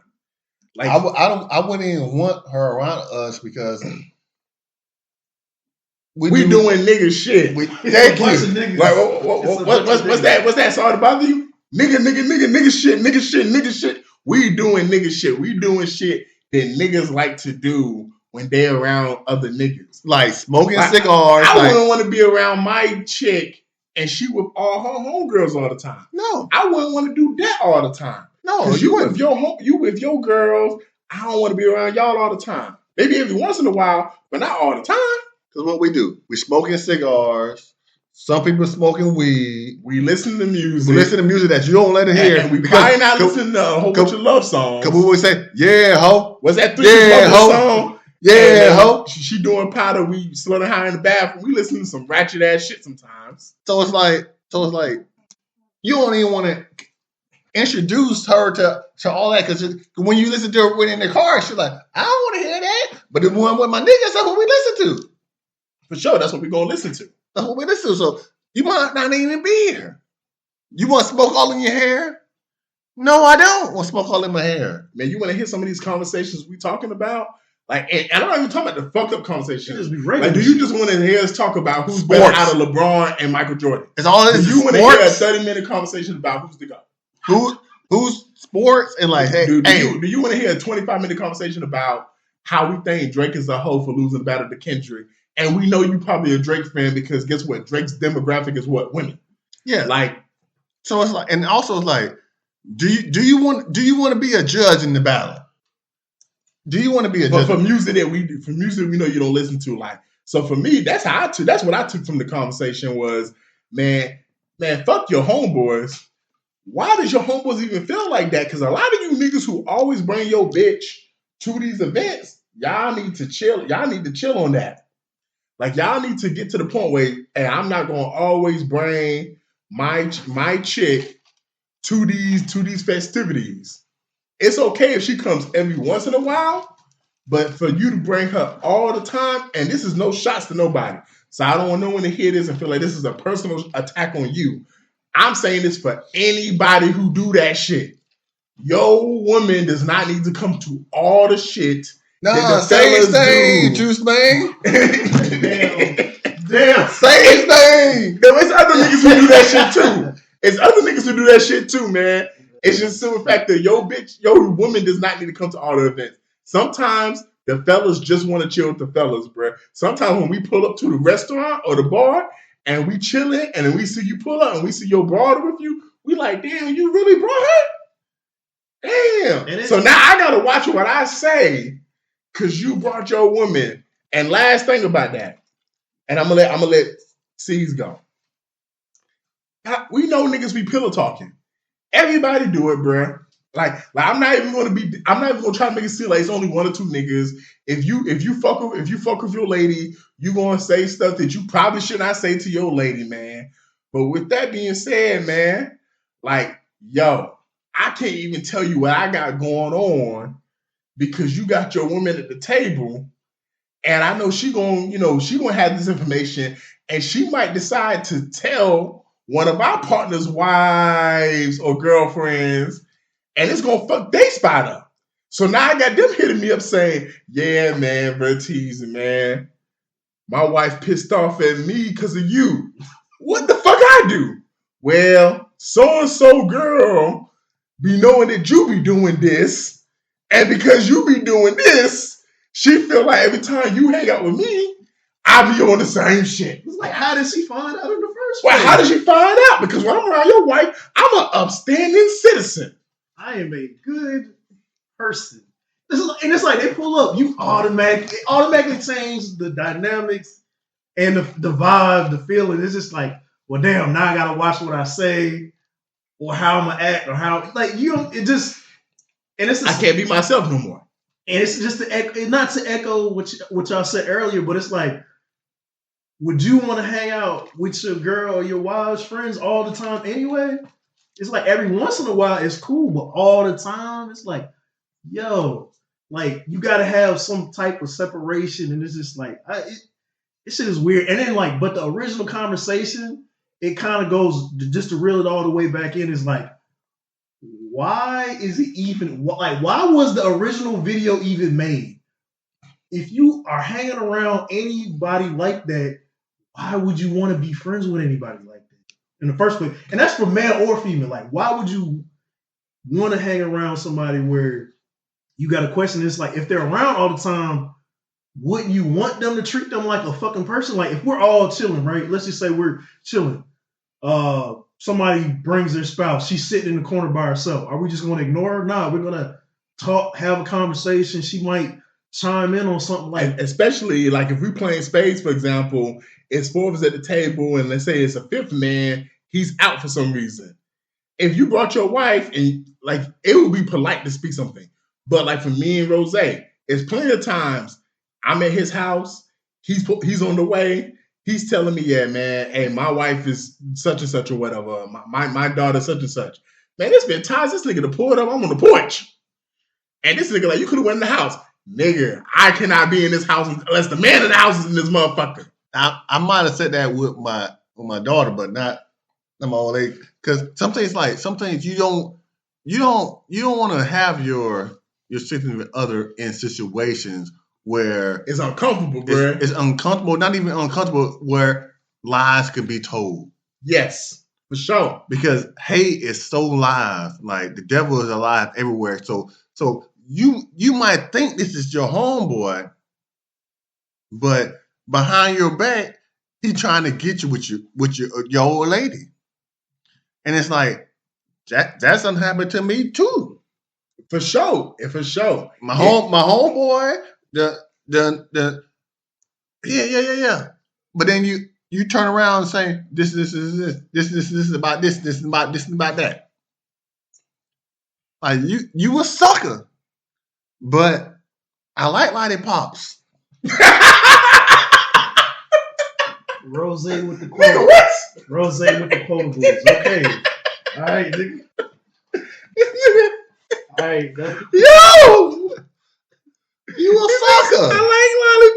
Like, I wouldn't even want her around us because we doing nigga shit. Thank you. Like, what's that? What's that? Sorry to bother you? Nigga shit. We doing nigga shit. We doing shit that niggas like to do when they're around other niggas. Like smoking cigars. I wouldn't want to be around my chick and she with all her homegirls all the time. No. I wouldn't want to do that all the time. No. You with your girls, I don't want to be around y'all all the time. Maybe every once in a while, but not all the time. Because what we do, we smoking cigars. Some people smoking weed. We listen to music. We listen to music that you don't let it hear. And we probably not listening to a whole bunch of love songs. Because we always say, yeah, ho. What's that song? Yeah, ho. She doing powder. We slither high in the bathroom. We listen to some ratchet ass shit sometimes. So it's like you don't even want to introduce her to all that, because when you listen to her in the car, she's like, I don't want to hear that. But the one with my niggas, that's what we listen to. For sure, that's what we're gonna listen to. That's what we listen to. So you might not even be here. You want smoke all in your hair? No, I don't want smoke all in my hair. Man, you want to hear some of these conversations we talking about? Like, and I'm not even talking about the fucked up conversations. Like, do you just want to hear us talk about who's better out of LeBron and Michael Jordan? It's all this. You want to hear a 30-minute conversation about who's the GOAT? Who's sports and like, hey, do you want to hear a 25-minute conversation about how we think Drake is a hoe for losing the battle to Kendrick? And we know you probably a Drake fan because guess what? Drake's demographic is what? Women. Yeah. Like, so it's like, and also it's like, do you want to be a judge in the battle? Do you want to be a judge? For music we know you don't listen to. Like, so for me, that's what I took from the conversation was, man, fuck your homeboys. why does your homeboys even feel like that? Because a lot of you niggas who always bring your bitch to these events, y'all need to chill. Y'all need to chill on that. Like y'all need to get to the point where, hey, I'm not gonna always bring my chick to these festivities. It's okay if she comes every once in a while, but for you to bring her all the time, and this is no shots to nobody. So I don't want no one to hear this and feel like this is a personal attack on you. I'm saying this for anybody who do that shit. Your woman does not need to come to all the shit. No, say his name, Juice Man. Damn. Say his name. There's other niggas who do that shit too. It's other niggas who do that shit too, man. It's just the fact that your woman does not need to come to all the events. Sometimes the fellas just want to chill with the fellas, bro. Sometimes when we pull up to the restaurant or the bar and we chilling and then we see you pull up and we see your broad with you, we like, damn, you really brought her? Damn. So now I gotta watch what I say because you brought your woman. And last thing about that, and I'm gonna let C's go. We know niggas be pillow talking. Everybody do it, bro. Like I'm not even gonna try to make it seem like it's only one or two niggas. If you fuck with your lady, you gonna say stuff that you probably should not say to your lady, man. But with that being said, man, like, yo, I can't even tell you what I got going on because you got your woman at the table, and I know she gonna have this information, and she might decide to tell one of our partners' wives or girlfriends, and it's gonna fuck their spot up. So now I got them hitting me up saying, yeah, man, bro, teasing, man. My wife pissed off at me because of you. What the fuck I do? Well, so-and-so girl be knowing that you be doing this, and because you be doing this, she feel like every time you hang out with me, I be on the same shit. It's like, how did she find out in the first place? Well, how did she find out? Because when I'm around your wife, I'm an upstanding citizen. I am a good person. It's like they pull up, you automatically change the dynamics and the vibe, the feeling. It's just like, well, damn, now I gotta watch what I say or how I'm gonna act or how, like, you don't, it just, and it's just, I can't be myself no more. And it's just not to echo what y'all said earlier, but it's like, would you want to hang out with your girl or your wife's friends all the time anyway? It's like every once in a while it's cool, but all the time it's like, yo, like you got to have some type of separation, and it's just like it shit is weird. And then like, but the original conversation, it kind of goes just to reel it all the way back in. Is like, why is it even like? Why was the original video even made? If you are hanging around anybody like that, why would you want to be friends with anybody like that in the first place? And that's for male or female. Like, why would you want to hang around somebody where you got a question? It's like, if they're around all the time, wouldn't you want them to treat them like a fucking person? Like, if we're all chilling, right? Let's just say we're chilling. Somebody brings their spouse. She's sitting in the corner by herself. Are we just going to ignore her? Nah, we're going to talk, have a conversation. She might chime in on something like, and especially like if we playing spades, for example, it's four of us at the table, and let's say it's a fifth man, he's out for some reason. If you brought your wife, and like it would be polite to speak something, but like for me and Rose, it's plenty of times I'm at his house, he's on the way, he's telling me, yeah, man, hey, my wife is such and such or whatever, my daughter such and such. Man, there's been times this nigga to pull it up, I'm on the porch, and this nigga like, you could have went in the house. Nigga, I cannot be in this house unless the man in the house is in this motherfucker. I might have said that with my daughter, but not my old lady. Because sometimes you don't want to have your significant other in situations where it's uncomfortable, bro. It's uncomfortable, not even uncomfortable, where lies can be told. Yes, for sure. Because hate is so live, like the devil is alive everywhere. So you might think this is your homeboy, but behind your back, he's trying to get you with your old lady. And it's like, that's done happened to me too. For sure. For sure. My homeboy, the yeah. But then you turn around and say, this is about this, this is about that. Like you a sucker, but I like lollipops. Rose with the quotables. What? Rose with the quotables. Okay. All right, nigga. All right. Yo! You a sucker. I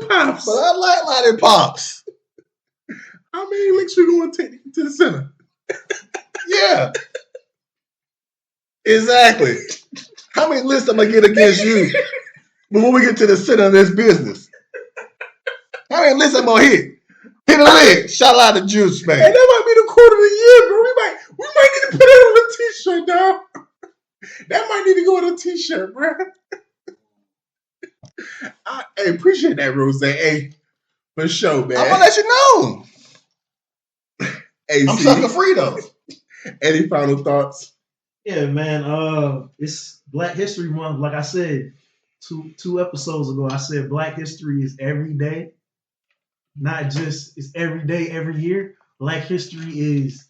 like lollipops. But I like lollipops. How many licks you gonna take to the center? Yeah. Exactly. How many lists I'm gonna get against you when we get to the center of this business? How many lists I'm gonna hit? Hit a lick. Shout out to Juice, man. Hey, that might be the quote of the year, bro. We might need to put it on a t-shirt, dog. That might need to go on a t-shirt, bro. Hey, appreciate that, Rose. Hey, for sure, man. I'm gonna let you know. Hey, I'm sucker free though. Any final thoughts? Yeah, man. It's Black History Month. Like I said, two episodes ago, I said Black History is every day. Not just it's every day, every year. Black history is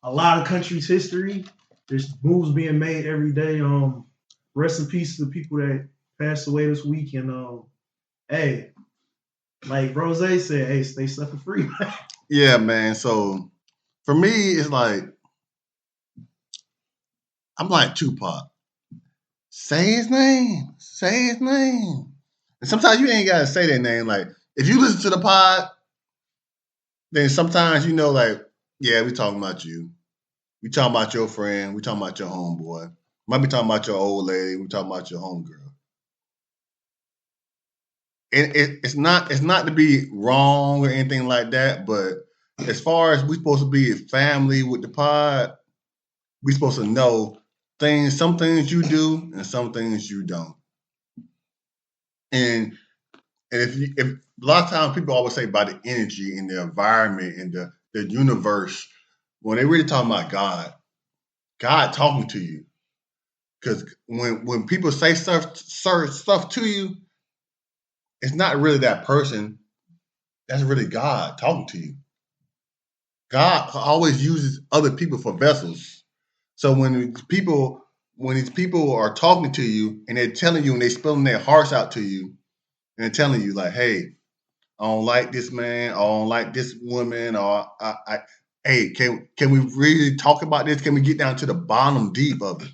a lot of countries' history. There's moves being made every day. Rest in peace to the people that passed away this week. And hey, like Rose said, hey, stay sucker free. Yeah, man. So for me, it's like I'm like Tupac. Say his name. Say his name. And sometimes you ain't gotta say that name. Like if you listen to the pod, then sometimes you know, like, yeah, we talking about you. We talking about your friend. We talking about your homeboy. Might be talking about your old lady. We talking about your homegirl. And it's not to be wrong or anything like that, but as far as we supposed to be a family with the pod, we supposed to know things. Some things you do and some things you don't. And if a lot of times people always say about the energy and the environment and the universe, when they really talking about God talking to you. Because when people say stuff to you, it's not really that person. That's really God talking to you. God always uses other people for vessels. So when these people are talking to you and they're telling you and they're spilling their hearts out to you, and they're telling you like, hey, I don't like this man, I don't like this woman, or hey, can we really talk about this? Can we get down to the bottom deep of it?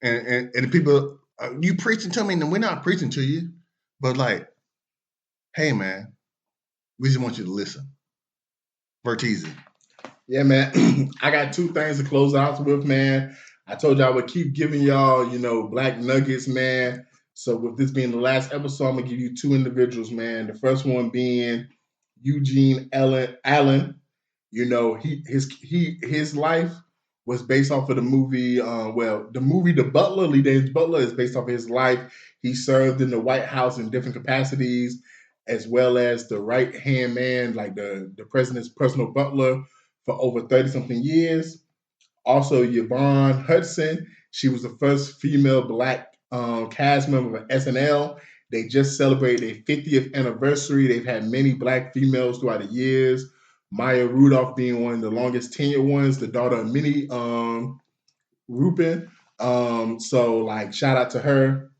And the people, you preaching to me, and we're not preaching to you, but like, hey man, we just want you to listen. Vertizi. Yeah, man. I got two things to close out with, man. I told you I would keep giving y'all, black nuggets, man. So with this being the last episode, I'm gonna give you two individuals, man. The first one being Eugene Allen. His life was based off of the movie. The movie The Butler, Lee Davis Butler, is based off of his life. He served in the White House in different capacities, as well as the right-hand man, like the president's personal butler, for over 30-something years. Also, Yvonne Hudson. She was the first female black cast member of SNL. They just celebrated their 50th anniversary. They've had many black females throughout the years. Maya Rudolph being one of the longest tenured ones, the daughter of Minnie Rubin. So shout out to her.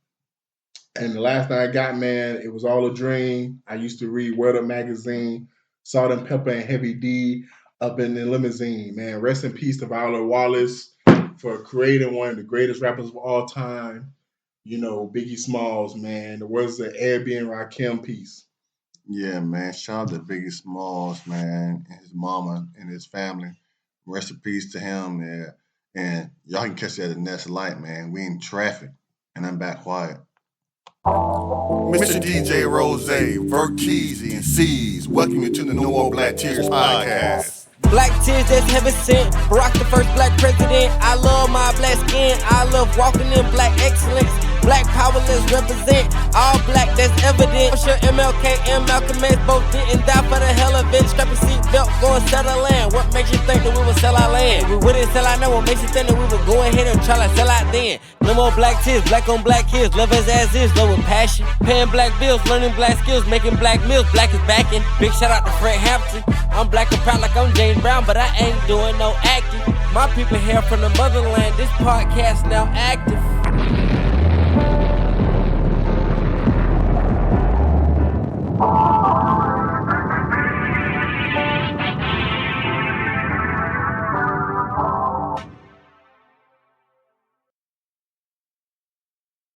And the last thing I got, man, it was all a dream. I used to read Word Up magazine, Salt and Pepper and Heavy D up in the limousine, man. Rest in peace to Viola Wallace for creating one of the greatest rappers of all time. Biggie Smalls, man. The words of Airbnb Rakim, peace. Yeah, man. Shout out to Biggie Smalls, man, and his mama and his family. Rest in peace to him, man. And y'all can catch that at the next light, man. We in traffic, and I'm back quiet. Mr. DJ Rose, Vertizi, and C's, welcome you to the No More Black Tears podcast. Black tears that's heaven sent. Barack the first black president. I love my black skin. I love walking in black excellence. Black power, let's represent. All black, that's evident. I'm sure MLK and Malcolm X both didn't die for the hell of it. Strap a seatbelt, go and sell our land. What makes you think that we would sell our land? We wouldn't sell our land. What makes you think that we would go ahead and try to sell out then? No more black tears, black on black kids. Love us as is, love with passion. Paying black bills, learning black skills, making black meals. Black is backing. Big shout out to Fred Hampton. I'm black and proud like I'm Jay James Brown, but I ain't doing no acting. My people here from the motherland, this podcast now active.